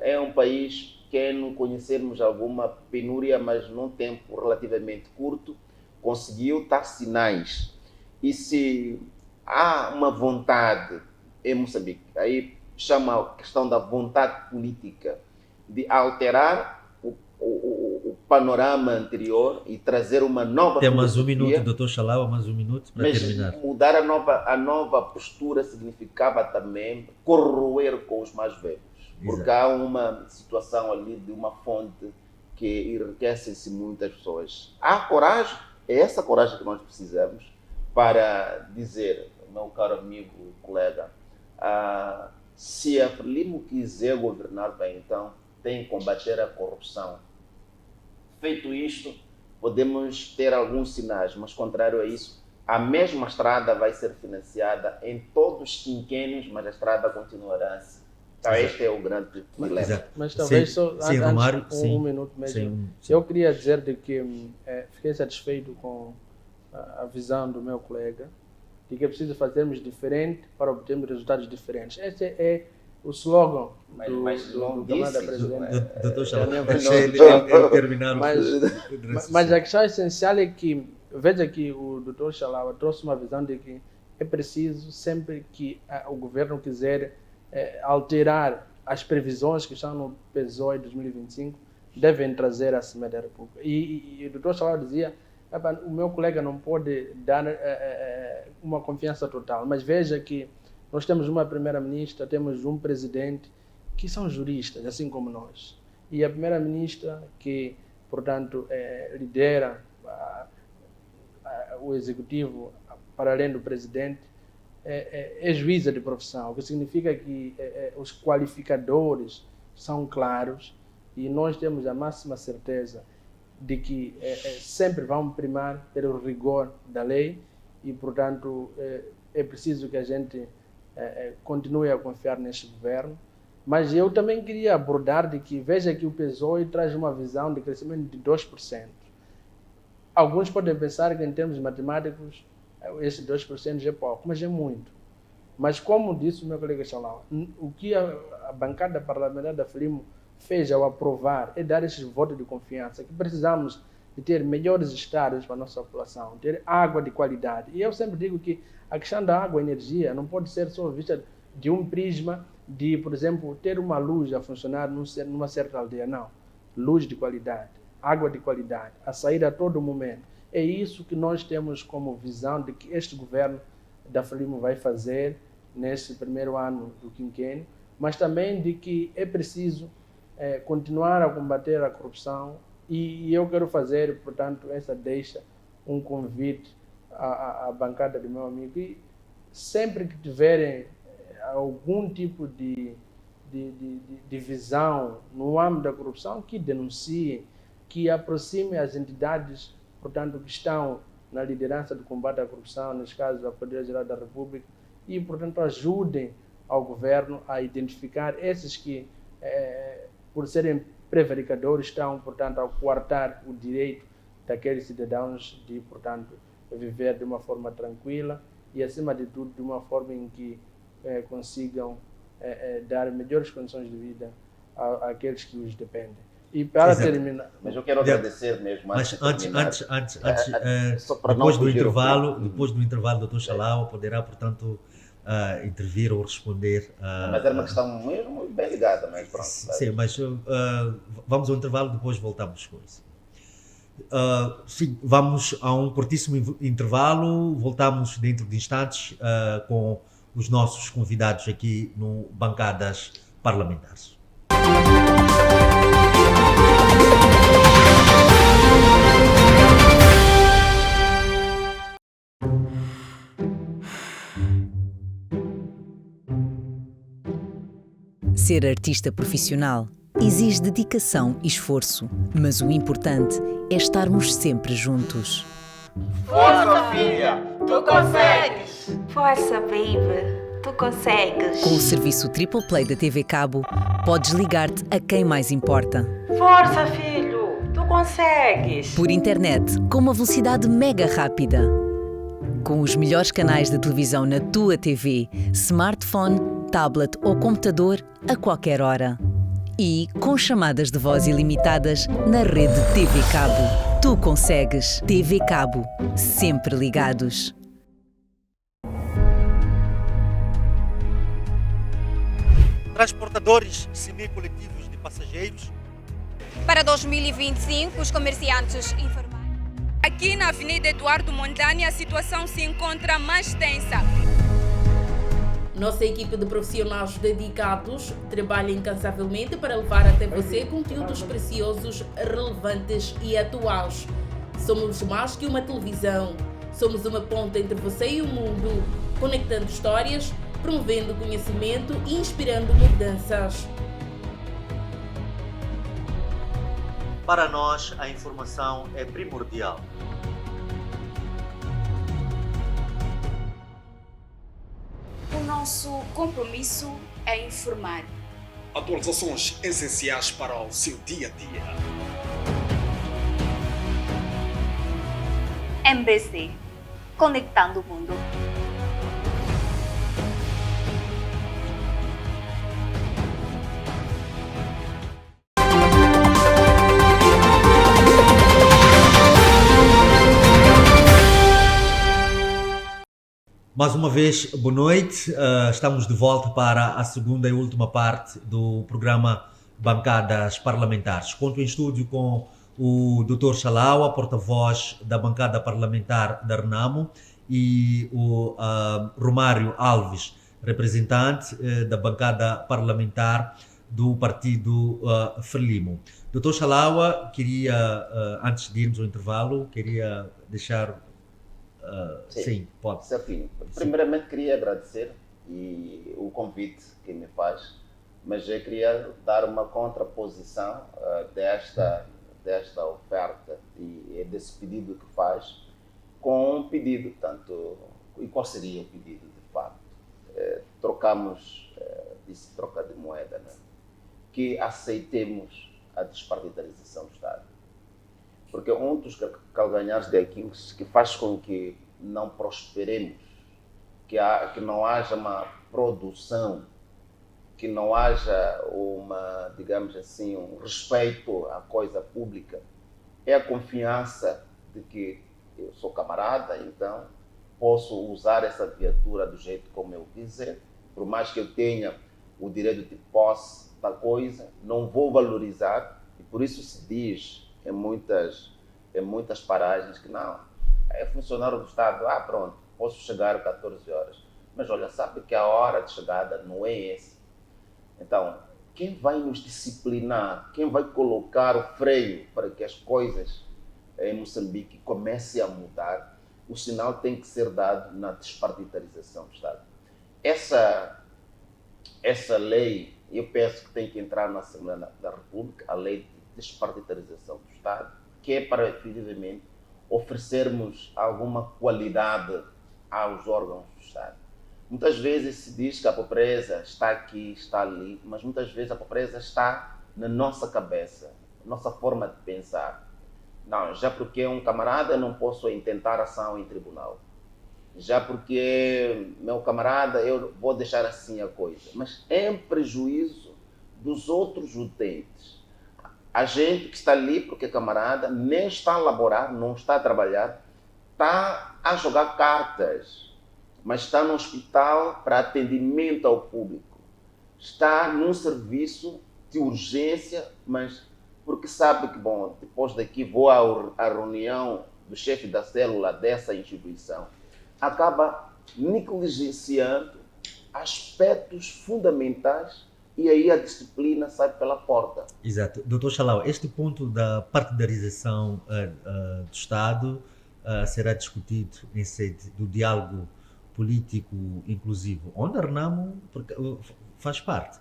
É um país pequeno, conhecermos alguma penúria, mas num tempo relativamente curto, conseguiu dar sinais. E se há uma vontade em Moçambique, aí chama a questão da vontade política, de alterar o panorama anterior e trazer uma nova filosofia. Tem mais um minuto, doutor Xalava, mais um minuto para terminar. Mudar a nova postura significava também corroer com os mais velhos. Porque há uma situação ali de uma fonte que enriquece-se muitas pessoas. Há coragem, é essa coragem que nós precisamos para dizer, meu caro amigo, colega, se a Frelimo quiser governar bem, então tem que combater a corrupção. Feito isto, podemos ter alguns sinais, mas contrário a isso, a mesma estrada vai ser financiada em todos os quinquênios, mas a estrada continuará assim. Então este é o grande dilema. Mas talvez só antes, Romário, um minuto mesmo. Eu queria dizer de que fiquei satisfeito com a visão do meu colega, de que é preciso fazermos diferente para obtermos resultados diferentes. Esse é o slogan do Camada Presidente. Doutor Xalava, terminar. Mas a questão essencial é que, veja que o doutor Xalava trouxe uma visão de que é preciso, sempre que o governo quiser alterar as previsões que estão no PSOE 2025, devem trazer a Assembleia da República. E o doutor Xalava dizia, o meu colega não pode dar uma confiança total, mas veja que nós temos uma primeira-ministra, temos um presidente que são juristas, assim como nós. E a primeira-ministra que, portanto, lidera o executivo para além do presidente, é juíza de profissão, o que significa que os qualificadores são claros e nós temos a máxima certeza de que sempre vão primar pelo rigor da lei e, portanto, é preciso que a gente continue a confiar neste governo. Mas eu também queria abordar de que, veja que o PSOE traz uma visão de crescimento de 2%. Alguns podem pensar que, em termos matemáticos, esse 2% é pouco, mas é muito. Mas, como disse o meu colega Xalava, o que a bancada parlamentar da Frelimo fez ao aprovar é dar esse voto de confiança, que precisamos de ter melhores estados para a nossa população, ter água de qualidade. E eu sempre digo que a questão da água e energia não pode ser só vista de um prisma de, por exemplo, ter uma luz a funcionar numa certa aldeia. Não. Luz de qualidade, água de qualidade, a sair a todo momento. É isso que nós temos como visão de que este governo da Frelimo vai fazer nesse primeiro ano do quinquênio, mas também de que é preciso continuar a combater a corrupção e eu quero fazer, portanto, essa deixa, um convite à bancada do meu amigo e sempre que tiverem algum tipo de visão no âmbito da corrupção, que denunciem, que aproximem as entidades, portanto, que estão na liderança do combate à corrupção, nesse caso a Poder-Geral da República, e, portanto, ajudem ao governo a identificar esses que, por serem prevaricadores, estão, portanto, a coartar o direito daqueles cidadãos de, portanto, viver de uma forma tranquila e, acima de tudo, de uma forma em que consigam dar melhores condições de vida àqueles que os dependem. E para terminar... Mas eu quero agradecer mesmo. Mas antes depois do intervalo, Dr. Chalaua poderá, portanto, intervir ou responder. Mas era uma questão mesmo bem ligada, mas pronto. Sim, mas vamos ao intervalo, depois voltamos com isso. Sim, vamos a um curtíssimo intervalo, voltamos dentro de instantes com os nossos convidados aqui no Bancadas Parlamentares. Ser artista profissional exige dedicação e esforço, mas o importante é estarmos sempre juntos. Força, filha! Tu consegues! Força, baby! Tu consegues! Com o serviço Triple Play da TV Cabo, podes ligar-te a quem mais importa. Força, filho! Tu consegues! Por internet, com uma velocidade mega rápida. Com os melhores canais de televisão na tua TV, smartphone, tablet ou computador a qualquer hora. E com chamadas de voz ilimitadas na rede TV Cabo. Tu consegues. TV Cabo. Sempre ligados. Transportadores semi-coletivos de passageiros. Para 2025, os comerciantes informaram. Aqui na Avenida Eduardo Mondlane, a situação se encontra mais tensa. Nossa equipe de profissionais dedicados trabalha incansavelmente para levar até você conteúdos preciosos, relevantes e atuais. Somos mais que uma televisão. Somos uma ponte entre você e o mundo, conectando histórias, promovendo conhecimento e inspirando mudanças. Para nós, a informação é primordial. O nosso compromisso é informar. Atualizações essenciais para o seu dia a dia. MBC, conectando o mundo. Mais uma vez, boa noite. Estamos de volta para a segunda e última parte do programa Bancadas Parlamentares. Conto em estúdio com o Dr. Chalaua, porta-voz da bancada parlamentar da Renamo, e o Romário Alves, representante da bancada parlamentar do partido Frelimo. Dr. Chalaua, queria, antes de irmos ao intervalo, queria deixar... sim, pode. Certinho. Primeiramente queria agradecer o convite que me faz, mas eu queria dar uma contraposição desta oferta e desse pedido que faz com um pedido, tanto, e qual seria o pedido de facto? Trocamos, disse troca de moeda, né? Que aceitemos a despartidarização do Estado. Porque um dos calcanhares de Aquiles que faz com que não prosperemos, que não haja uma produção, que não haja uma, digamos assim, um respeito à coisa pública, é a confiança de que eu sou camarada, então posso usar essa viatura do jeito como eu quiser, por mais que eu tenha o direito de posse da coisa, não vou valorizar, e por isso se diz em muitas paragens que não, é funcionário do Estado, pronto, posso chegar às 14 horas. Mas olha, sabe que a hora de chegada não é essa. Então, quem vai nos disciplinar, quem vai colocar o freio para que as coisas em Moçambique comecem a mudar, o sinal tem que ser dado na despartidarização do Estado. Essa lei, eu penso que tem que entrar na Assembleia da República, a lei de despartidarização do Estado, que é para, efetivamente, oferecermos alguma qualidade aos órgãos do Estado. Muitas vezes se diz que a pobreza está aqui, está ali, mas muitas vezes a pobreza está na nossa cabeça, nossa forma de pensar. Não, já porque um camarada eu não posso intentar ação em tribunal. Já porque meu camarada eu vou deixar assim a coisa. Mas é em prejuízo dos outros utentes. A gente que está ali porque camarada nem está a laborar, não está a trabalhar, está a jogar cartas, mas está no hospital para atendimento ao público. Está num serviço de urgência, mas porque sabe que, bom, depois daqui vou à reunião do chefe da célula dessa instituição. Acaba negligenciando aspectos fundamentais e aí a disciplina sai pela porta. Exato. Dr. Challau, este ponto da partidarização do Estado será discutido em sede do diálogo político inclusivo, onde a Renamo faz parte.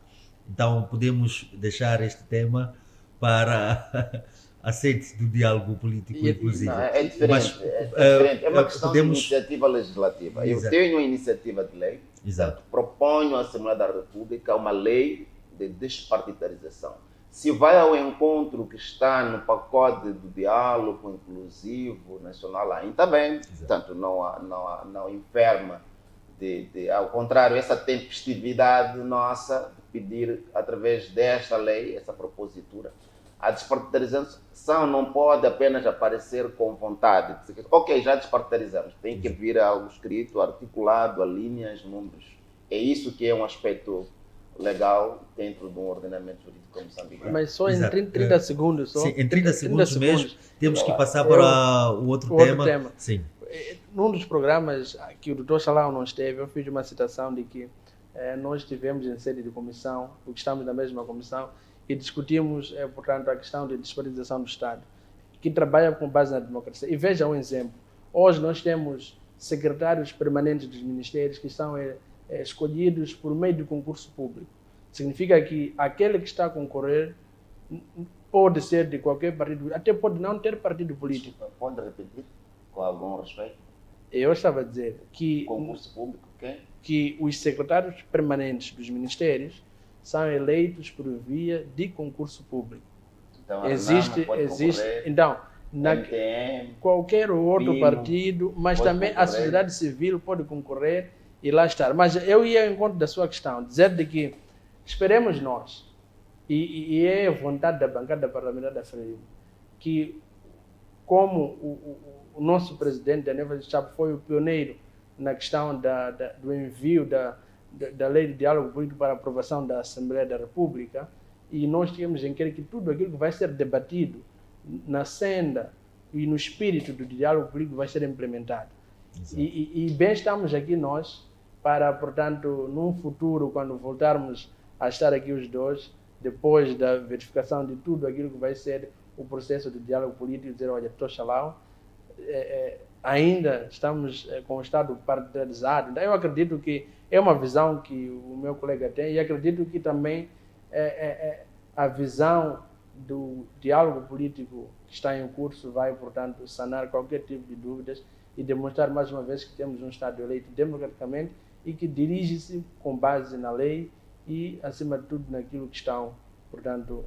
Então, podemos deixar este tema para a sede do diálogo político inclusivo. Não, é diferente. Mas, é uma questão de iniciativa legislativa. Exato. Eu tenho uma iniciativa de lei. Exato. Proponho à Assembleia da República uma lei de despartidarização. Se vai ao encontro que está no pacote do diálogo inclusivo nacional, ainda bem. Portanto, não enferma. Ao contrário, essa tempestividade nossa de pedir, através desta lei, essa propositura, a despartidarização não pode apenas aparecer com vontade. Ok, já despartidarizamos. Tem que vir algo escrito, articulado, a linhas, números. É isso que é um aspecto legal dentro de um ordenamento jurídico moçambicano. Mas só em 30 segundos. Só. Sim, em 30 segundos mesmo, temos que passar para o outro tema. Sim. Num dos programas que o Dr. Challau não esteve, eu fiz uma citação de que nós estivemos em sede de comissão, porque estamos na mesma comissão, e discutimos, portanto, a questão de despartidização do Estado, que trabalha com base na democracia. E veja um exemplo. Hoje nós temos secretários permanentes dos ministérios que são escolhidos por meio de concurso público. Significa que aquele que está a concorrer pode ser de qualquer partido, até pode não ter partido político. Pode repetir, com algum respeito? Eu estava a dizer que, concurso público, que os secretários permanentes dos ministérios são eleitos por via de concurso público. Então, existe então, qualquer outro partido, mas também a sociedade civil pode concorrer e lá estar. Mas eu ia ao encontro da sua questão, dizer de que esperemos nós, e é a vontade da bancada parlamentar da Frelimo, que como o nosso presidente, Daniel Chapo, foi o pioneiro na questão do envio da lei de diálogo político para aprovação da Assembleia da República, e nós temos em querer que tudo aquilo que vai ser debatido na senda e no espírito do diálogo político vai ser implementado. E bem estamos aqui nós para, portanto, num futuro, quando voltarmos a estar aqui os dois, depois da verificação de tudo aquilo que vai ser o processo de diálogo político, dizer, olha, Dr. Challau, ainda estamos com o Estado partidarizado. Então, eu acredito que é uma visão que o meu colega tem e acredito que também a visão do diálogo político que está em curso vai, portanto, sanar qualquer tipo de dúvidas e demonstrar mais uma vez que temos um Estado eleito democraticamente e que dirige-se com base na lei e, acima de tudo, naquilo que estão, portanto,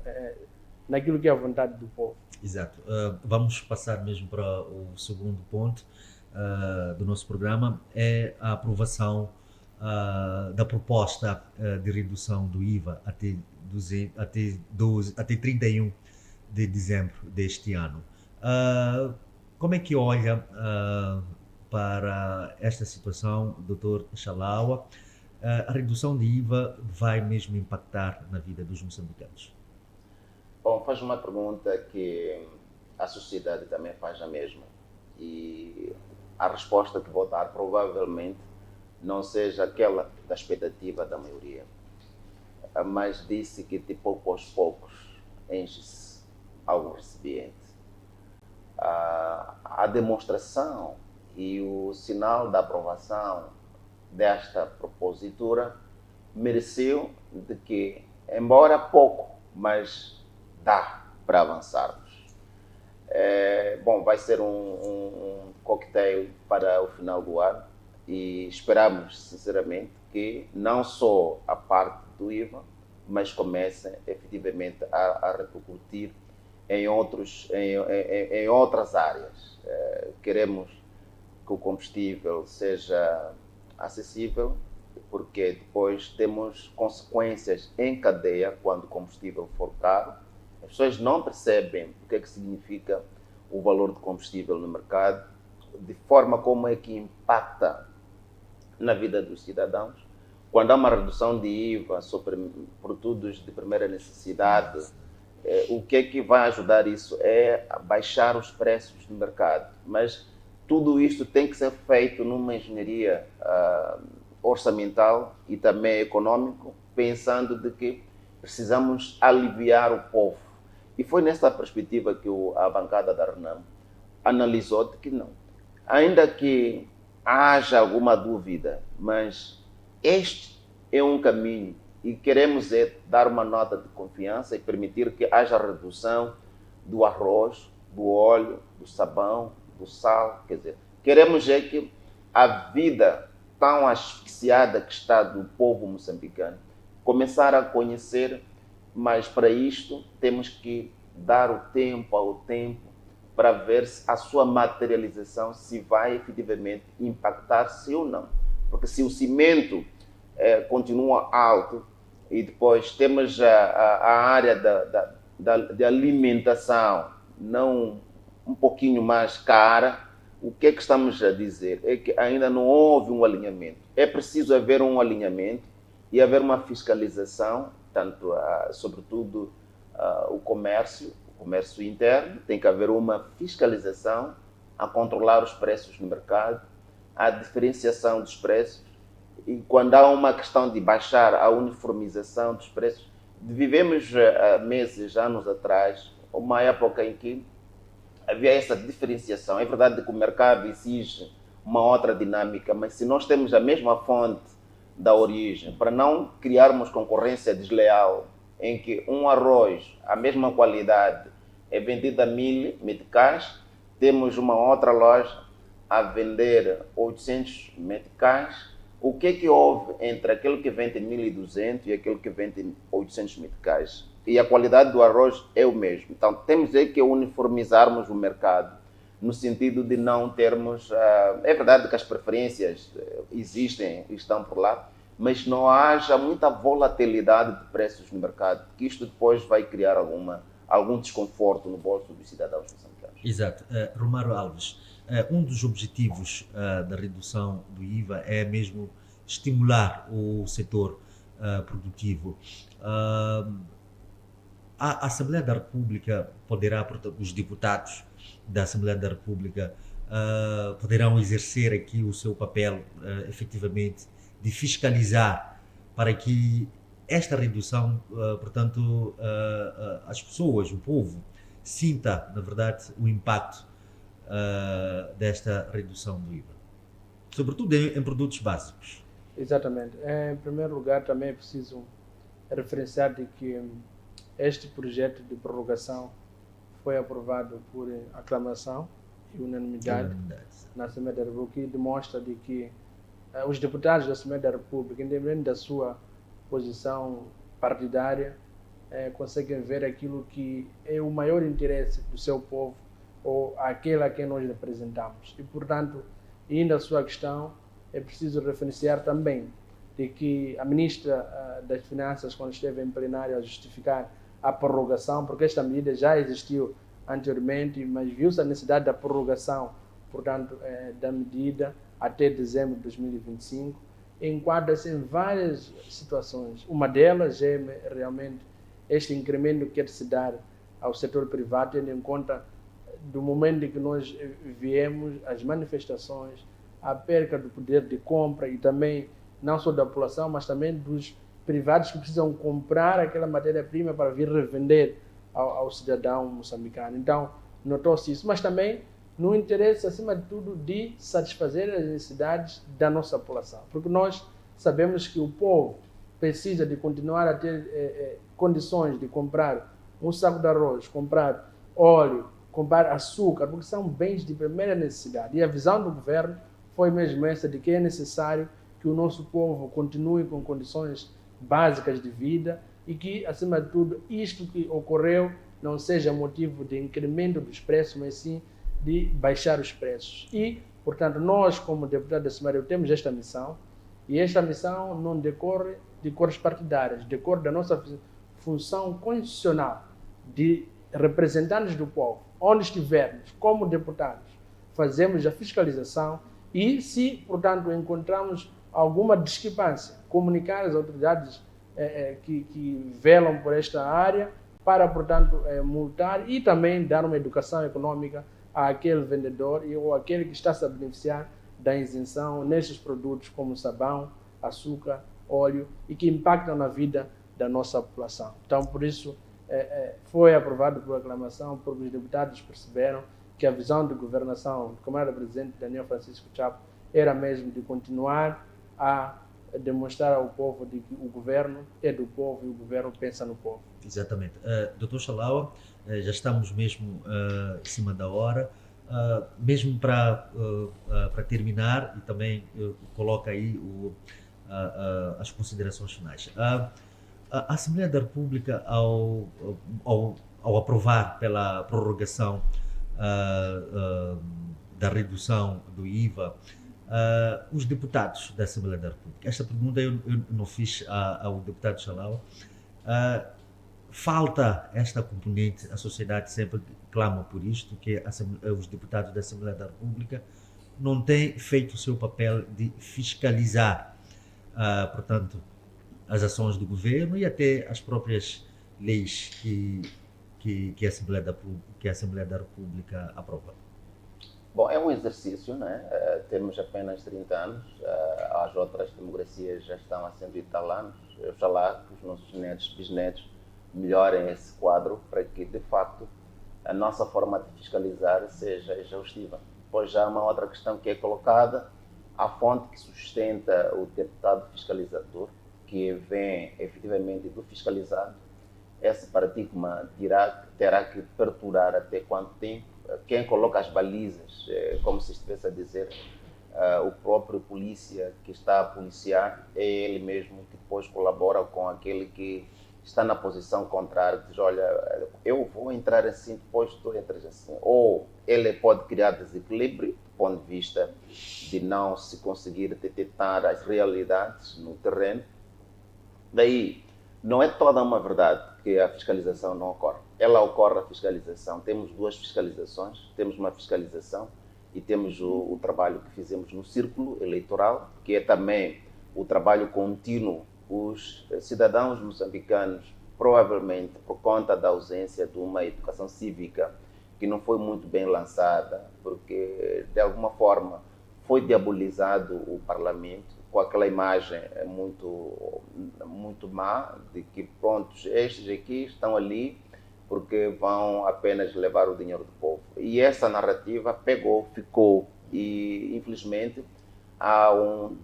naquilo que é a vontade do povo. Exato. Vamos passar mesmo para o segundo ponto do nosso programa, é a aprovação da proposta de redução do IVA até 31 de dezembro deste ano. Como é que olha para esta situação, Dr. Challau? A redução de IVA vai mesmo impactar na vida dos moçambicanos? Bom, faz uma pergunta que a sociedade também faz a mesma. E a resposta que vou dar provavelmente não seja aquela da expectativa da maioria. mas disse que de pouco aos poucos enche-se ao recipiente. A demonstração e o sinal da aprovação desta propositura mereceu de que, embora pouco, mas dá para avançarmos. Bom, vai ser um coquetel para o final do ano e esperamos, sinceramente, que não só a parte do IVA, mas comece efetivamente a repercutir em outras áreas. Queremos que o combustível seja acessível, porque depois temos consequências em cadeia quando o combustível for caro. As pessoas não percebem o que é que significa o valor do combustível no mercado, de forma como é que impacta na vida dos cidadãos. Quando há uma redução de IVA sobre produtos de primeira necessidade, o que é que vai ajudar isso? É a baixar os preços no mercado. Mas tudo isto tem que ser feito numa engenharia orçamental e também econômico, pensando de que precisamos aliviar o povo. E foi nessa perspectiva que a bancada da RENAM analisou de que não. Ainda que haja alguma dúvida, mas este é um caminho e queremos dar uma nota de confiança e permitir que haja redução do arroz, do óleo, do sabão, do sal. Quer dizer, queremos que a vida tão asfixiada que está do povo moçambicano começar a conhecer, mas para isto temos que dar o tempo ao tempo para ver se a sua materialização se vai efetivamente impactar, sim ou não. Porque se o cimento continua alto e depois temos a área de alimentação não um pouquinho mais cara, o que é que estamos a dizer? É que ainda não houve um alinhamento. É preciso haver um alinhamento e haver uma fiscalização, tanto, sobretudo, o comércio interno, tem que haver uma fiscalização a controlar os preços no mercado, a diferenciação dos preços, e quando há uma questão de baixar a uniformização dos preços, vivemos meses, anos atrás, uma época em que havia essa diferenciação. É verdade que o mercado exige uma outra dinâmica, mas se nós temos a mesma fonte da origem, para não criarmos concorrência desleal, em que um arroz, a mesma qualidade, é vendido a 1.000 meticais, temos uma outra loja a vender 800 meticais. O que é que houve entre aquele que vende 1.200 e aquele que vende 800 meticais? E a qualidade do arroz é o mesmo. Então, temos que uniformizarmos o mercado, no sentido de não termos... é verdade que as preferências existem e estão por lá, mas não haja muita volatilidade de preços no mercado, que isto depois vai criar algum desconforto no bolso dos cidadãos moçambicanos. Exato. Romário Alves, um dos objetivos da redução do IVA é mesmo estimular o setor produtivo. A Assembleia da República poderá, os deputados da Assembleia da República poderão exercer aqui o seu papel, efetivamente, de fiscalizar para que esta redução, portanto, as pessoas, o povo, sinta, na verdade, o impacto desta redução do IVA, sobretudo em produtos básicos. Exatamente. Em primeiro lugar, também é preciso referenciar de que este projeto de prorrogação foi aprovado por aclamação e unanimidade na Assembleia da República, e demonstra de que os deputados da Assembleia da República, independente da sua posição partidária, conseguem ver aquilo que é o maior interesse do seu povo, ou aquele a quem nós representamos. E, portanto, indo à sua questão, é preciso referenciar também de que a Ministra das Finanças, quando esteve em plenário a justificar a prorrogação, porque esta medida já existiu anteriormente, mas viu-se a necessidade da prorrogação, portanto, da medida até dezembro de 2025, enquadra-se em várias situações. Uma delas é realmente este incremento que quer se dar ao setor privado, tendo em conta do momento em que nós viemos as manifestações, a perca do poder de compra e também não só da população, mas também dos privados que precisam comprar aquela matéria-prima para vir revender ao cidadão moçambicano. Então, notou-se isso, mas também no interesse, acima de tudo, de satisfazer as necessidades da nossa população, porque nós sabemos que o povo precisa de continuar a ter condições de comprar um saco de arroz, comprar óleo, comprar açúcar, porque são bens de primeira necessidade. E a visão do governo foi mesmo essa, de que é necessário que o nosso povo continue com condições básicas de vida e que, acima de tudo, isto que ocorreu não seja motivo de incremento dos preços, mas sim de baixar os preços. E, portanto, nós, como deputados da Assembleia, temos esta missão, e esta missão não decorre de cores partidárias, decorre da nossa função constitucional de representantes do povo. Onde estivermos, como deputados, fazemos a fiscalização e, se, portanto, encontramos alguma discrepância, comunicar às autoridades que velam por esta área para, portanto, multar e também dar uma educação econômica àquele vendedor ou àquele que está a se beneficiar da isenção nesses produtos como sabão, açúcar, óleo e que impactam na vida da nossa população. Então, por isso, foi aprovado por aclamação, porque os deputados perceberam que a visão de governação do camarada presidente Daniel Francisco Chapo era mesmo de continuar a demonstrar ao povo de que o governo é do povo e o governo pensa no povo. Exatamente. Dr. Chalawa, já estamos mesmo em cima da hora. Mesmo para terminar, e também coloca aí as considerações finais. A Assembleia da República, ao aprovar pela prorrogação da redução do IVA, os deputados da Assembleia da República, esta pergunta eu não fiz ao deputado Chalawa, falta esta componente, a sociedade sempre clama por isto, que os deputados da Assembleia da República não têm feito o seu papel de fiscalizar, portanto, as ações do governo e até as próprias leis que a Assembleia da República aprova. Bom, é um exercício, né? Temos apenas 30 anos, as outras democracias já estão há 100 e tal anos. Oxalá que os nossos netos, bisnetos, melhorem esse quadro para que, de facto, a nossa forma de fiscalizar seja exaustiva. Pois já há uma outra questão que é colocada, a fonte que sustenta o deputado fiscalizador, que vem efetivamente do fiscalizado, esse paradigma terá que perdurar até quanto tempo? Quem coloca as balizas, como se estivesse a dizer, o próprio polícia que está a policiar, é ele mesmo que depois colabora com aquele que está na posição contrária, diz, olha, eu vou entrar assim, depois tu entras assim. Ou ele pode criar desequilíbrio, do ponto de vista de não se conseguir detectar as realidades no terreno. Daí, não é toda uma verdade que a fiscalização não ocorre. Ela ocorre, a fiscalização. Temos duas fiscalizações. Temos uma fiscalização e temos o trabalho que fizemos no círculo eleitoral, que é também o trabalho contínuo. Os cidadãos moçambicanos, provavelmente por conta da ausência de uma educação cívica que não foi muito bem lançada, porque de alguma forma foi diabolizado o Parlamento, com aquela imagem muito má, de que pronto, estes aqui estão ali porque vão apenas levar o dinheiro do povo. E essa narrativa pegou, ficou, e infelizmente há um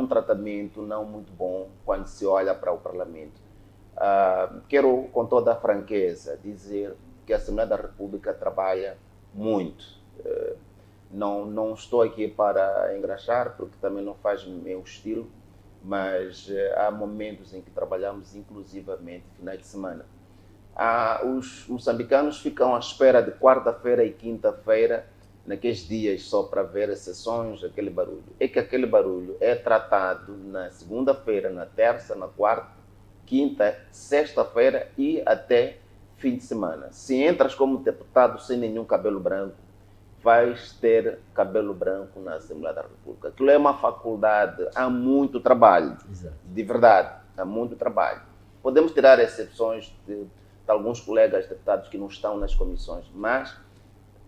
tratamento não muito bom quando se olha para o Parlamento. Quero, com toda a franqueza, dizer que a Assembleia da República trabalha muito. Não estou aqui para engraxar, porque também não faz meu estilo, mas há momentos em que trabalhamos inclusivamente finais de semana. Os moçambicanos ficam à espera de quarta-feira e quinta-feira, naqueles dias só para ver as sessões, aquele barulho. É que aquele barulho é tratado na segunda-feira, na terça, na quarta, quinta, sexta-feira e até fim de semana. Se entras como deputado sem nenhum cabelo branco, vais ter cabelo branco na Assembleia da República. Aquilo é uma faculdade, há muito trabalho. Exato. De verdade, há muito trabalho. Podemos tirar exceções de alguns colegas deputados que não estão nas comissões, mas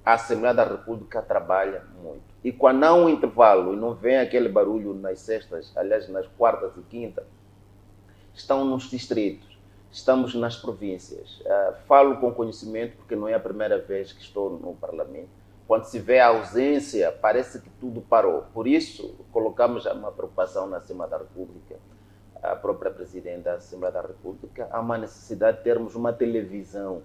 a Assembleia da República trabalha muito. E quando há um intervalo e não vem aquele barulho nas sextas, aliás, nas quartas e quintas, estão nos distritos, estamos nas províncias. Falo com conhecimento porque não é a primeira vez que estou no Parlamento. Quando se vê a ausência, parece que tudo parou. Por isso, colocamos uma preocupação na Assembleia da República, a própria Presidente da Assembleia da República, há uma necessidade de termos uma televisão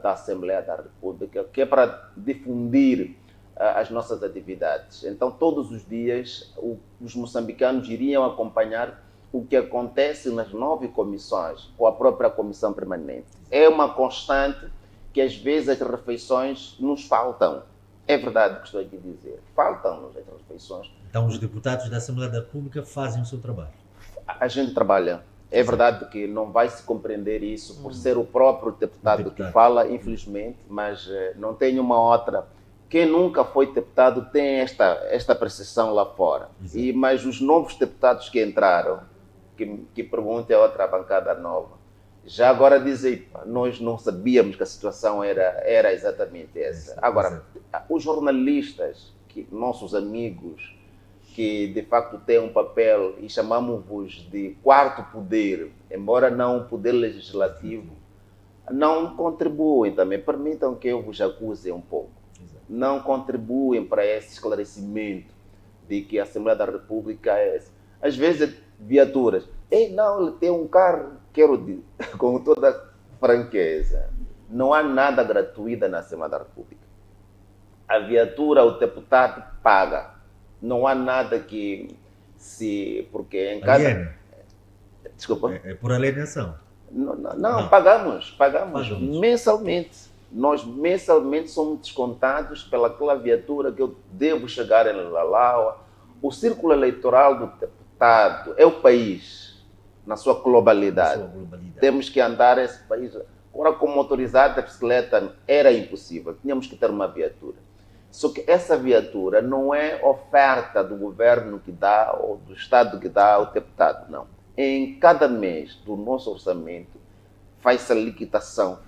da Assembleia da República, que é para difundir as nossas atividades. Então, todos os dias, os moçambicanos iriam acompanhar o que acontece nas 9 comissões, ou a própria comissão permanente. É uma constante que, às vezes, as refeições nos faltam. É verdade o que estou aqui a dizer. Faltam-nos as refeições. Então, os deputados da Assembleia da República fazem o seu trabalho. A gente trabalha. É verdade que não vai se compreender isso por ser o próprio deputado que fala, infelizmente, mas não tem uma outra. Quem nunca foi deputado tem esta percepção lá fora. Mas os novos deputados que entraram, que perguntem a outra bancada nova, já agora dizem, nós não sabíamos que a situação era exatamente essa. Agora, os jornalistas, nossos amigos, que de facto têm um papel, e chamamos-vos de quarto poder, embora não um poder legislativo, não contribuem também. Permitam que eu vos acuse um pouco. Não contribuem para esse esclarecimento de que a Assembleia da República é... Às vezes, viaturas. Não, ele tem um carro, quero dizer, com toda franqueza. Não há nada gratuito na Assembleia da República. A viatura, o deputado paga. Não há nada que se... Porque em casa... Aliena. Desculpa? É por alienação. Não, pagamos mensalmente. Nós mensalmente somos descontados pelaquela viatura que eu devo chegar em Lalaua. O círculo eleitoral do deputado é o país, na sua globalidade. Temos que andar esse país. Agora, com motorizada, a bicicleta era impossível. Tínhamos que ter uma viatura. Só que essa viatura não é oferta do governo que dá ou do Estado que dá ao deputado, não. Em cada mês do nosso orçamento, faz-se a liquidação.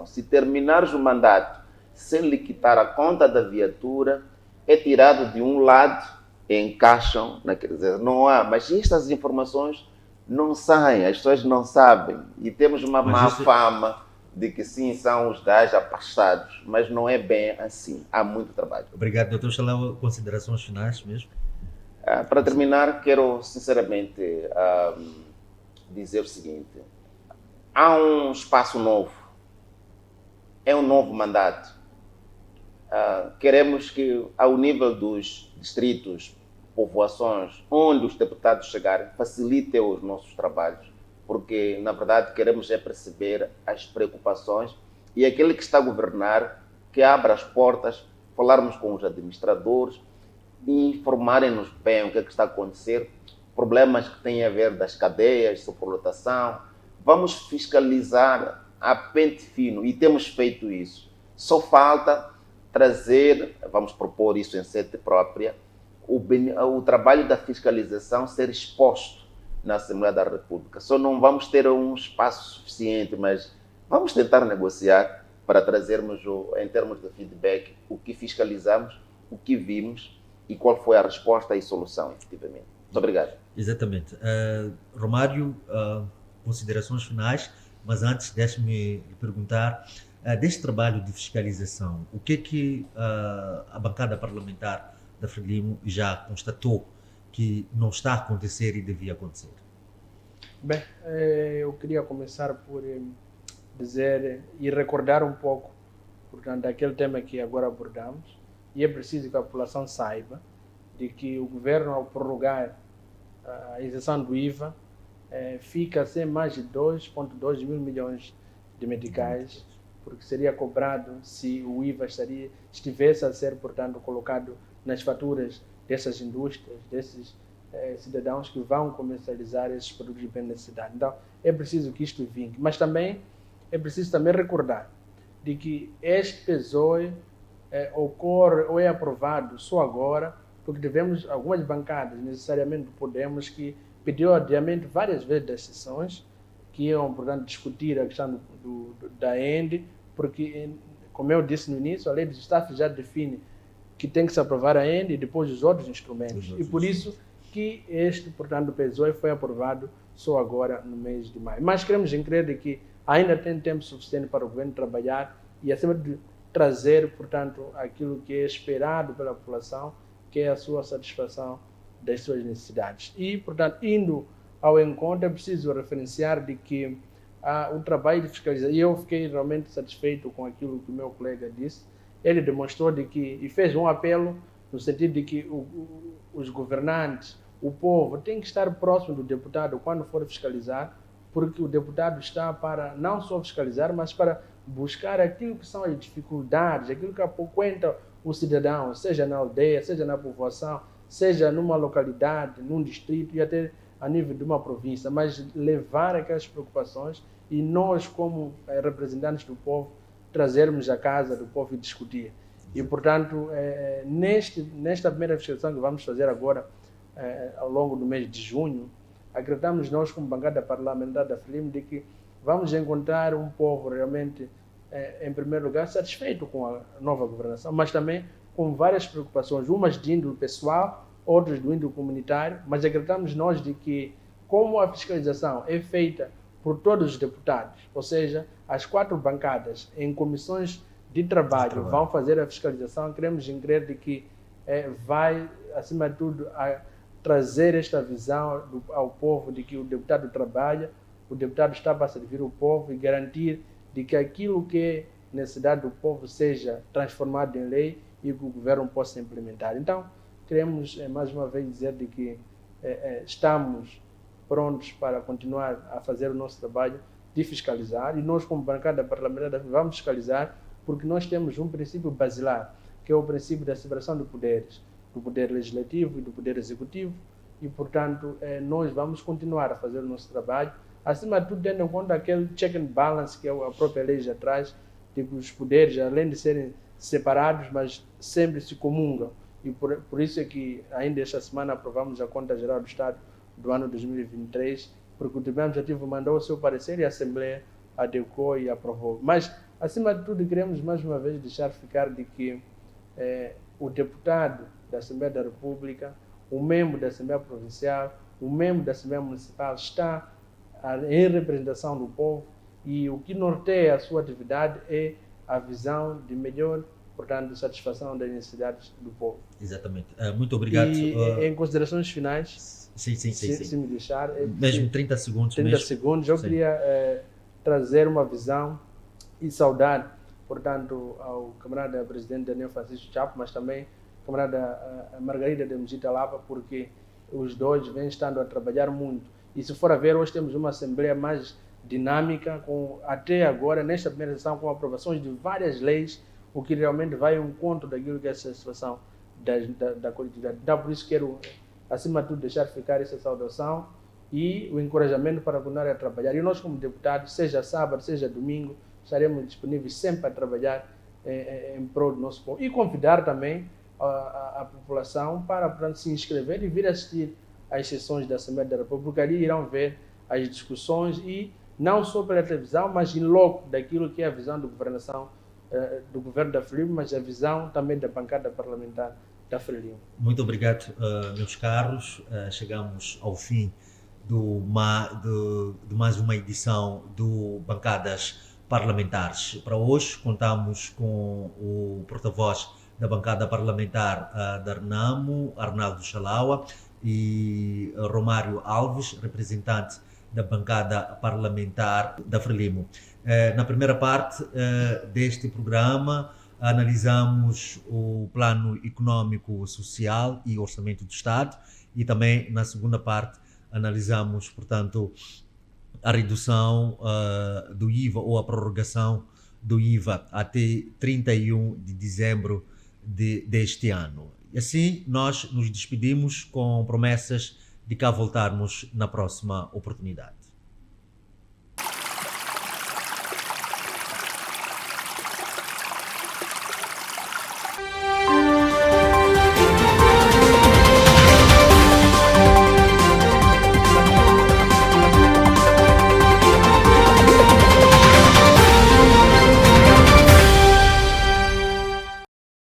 Se terminares o mandato sem liquidar a conta da viatura, é tirado de um lado e encaixam, quer dizer, não há. Mas estas informações não saem, as pessoas não sabem. E temos uma má fama de que sim, são os 10 afastados, mas não é bem assim. Há muito trabalho. Obrigado, Dr. Chalaua. Considerações finais mesmo? Para terminar, quero sinceramente dizer o seguinte. Há um espaço novo. É um novo mandato. Queremos que, ao nível dos distritos, povoações, onde os deputados chegarem, facilitem os nossos trabalhos, porque, na verdade, queremos perceber as preocupações e aquele que está a governar, que abra as portas, falarmos com os administradores e informarem-nos bem o que está a acontecer, problemas que têm a ver das cadeias, superlotação. Vamos fiscalizar a pente fino e temos feito isso. Só falta trazer, vamos propor isso em sede própria, o trabalho da fiscalização ser exposto na Assembleia da República. Só não vamos ter um espaço suficiente, mas vamos tentar negociar para trazermos, em termos de feedback, o que fiscalizamos, o que vimos e qual foi a resposta e solução, efetivamente. Muito obrigado. Exatamente. Romário, considerações finais, mas antes deixe-me perguntar, deste trabalho de fiscalização, o que a bancada parlamentar da Frelimo já constatou que não está a acontecer e devia acontecer? Bem, eu queria começar por dizer e recordar um pouco, portanto, daquele tema que agora abordamos, e é preciso que a população saiba de que o governo, ao prorrogar a isenção do IVA, fica sem mais de 2,2 mil milhões de meticais, porque seria cobrado se o IVA estivesse a ser, portanto, colocado nas faturas dessas indústrias, desses cidadãos que vão comercializar esses produtos de bem necessidade. Então, é preciso que isto vingue. Mas também é preciso também recordar de que este PSOE ocorre ou é aprovado só agora, porque tivemos algumas bancadas, necessariamente do Podemos, que pediu adiamento várias vezes das sessões, que iam, portanto, discutir a questão da ENDE, porque como eu disse no início, a lei dos staff já define que tem que se aprovar ainda e depois os outros instrumentos. E por isso que este, portanto, o PSOE foi aprovado só agora no mês de maio. Mas queremos crer de que ainda tem tempo suficiente para o governo trabalhar e, acima de trazer, portanto, aquilo que é esperado pela população, que é a sua satisfação das suas necessidades. E, portanto, indo ao encontro, é preciso referenciar de que o trabalho de fiscalização, e eu fiquei realmente satisfeito com aquilo que o meu colega disse, ele demonstrou de que, e fez um apelo no sentido de que os governantes, o povo, tem que estar próximo do deputado quando for fiscalizar, porque o deputado está para não só fiscalizar, mas para buscar aquilo que são as dificuldades, aquilo que apoquenta o cidadão, seja na aldeia, seja na povoação, seja numa localidade, num distrito e até a nível de uma província, mas levar aquelas preocupações e nós, como representantes do povo, trazermos à casa do povo e discutir. E, portanto, nesta primeira fiscalização que vamos fazer agora, ao longo do mês de junho, acreditamos nós, como bancada parlamentar da FRELIMO, de que vamos encontrar um povo realmente, em primeiro lugar, satisfeito com a nova governação, mas também com várias preocupações, umas de índole pessoal, outras do índole comunitário, mas acreditamos nós de que, como a fiscalização é feita por todos os deputados, ou seja, as 4 bancadas em comissões de trabalho vão fazer a fiscalização, queremos crer de que vai, acima de tudo, trazer esta visão ao povo de que o deputado trabalha, o deputado está para servir o povo e garantir de que aquilo que é necessidade do povo seja transformado em lei e que o governo possa implementar. Então, queremos mais uma vez dizer de que estamos prontos para continuar a fazer o nosso trabalho de fiscalizar e nós, como bancada parlamentar, vamos fiscalizar porque nós temos um princípio basilar, que é o princípio da separação de poderes, do poder legislativo e do poder executivo e, portanto, nós vamos continuar a fazer o nosso trabalho, acima de tudo tendo em conta aquele check and balance que a própria lei já traz, de que os poderes, além de serem separados, mas sempre se comungam. E por isso é que ainda esta semana aprovamos a Conta Geral do Estado do ano 2023, porque o Tribunal Administrativo mandou o seu parecer e a Assembleia adequou e aprovou. Mas, acima de tudo, queremos mais uma vez deixar ficar de que o deputado da Assembleia da República, o membro da Assembleia Provincial, o membro da Assembleia Municipal está em representação do povo e o que norteia a sua atividade é a visão de melhor, portanto, satisfação das necessidades do povo. Exatamente. Muito obrigado. E em considerações finais, sim. Se me deixar... Mesmo 30 segundos. 30 segundos, eu queria trazer uma visão e saudar, portanto, ao camarada presidente Daniel Francisco Chapo, mas também camarada Margarida de Mjita Lapa, porque os dois vêm estando a trabalhar muito. E se for a ver, hoje temos uma Assembleia mais dinâmica, até agora, nesta primeira sessão, com aprovações de várias leis, o que realmente vai ao encontro daquilo que é a satisfação da coletividade. Então, por isso quero, acima de tudo, deixar ficar essa saudação e o encorajamento para continuar a trabalhar. E nós, como deputados, seja sábado, seja domingo, estaremos disponíveis sempre a trabalhar em prol do nosso povo. E convidar também a população para, portanto, se inscrever e vir assistir às sessões da Assembleia da República, porque ali irão ver as discussões e não só pela televisão, mas em loco daquilo que é a visão da governação do governo da FRELIMO, mas a visão também da bancada parlamentar da FRELIMO. Muito obrigado, meus caros. Chegamos ao fim de mais uma edição do Bancadas Parlamentares. Para hoje, contamos com o porta-voz da bancada parlamentar da RENAMO, Arnaldo Chalaua, e Romário Alves, representante da bancada parlamentar da FRELIMO. Na primeira parte deste programa, analisamos o plano econômico, social e orçamento do Estado e também na segunda parte analisamos, portanto, a redução do IVA ou a prorrogação do IVA até 31 de dezembro deste ano. E assim nós nos despedimos com promessas de cá voltarmos na próxima oportunidade.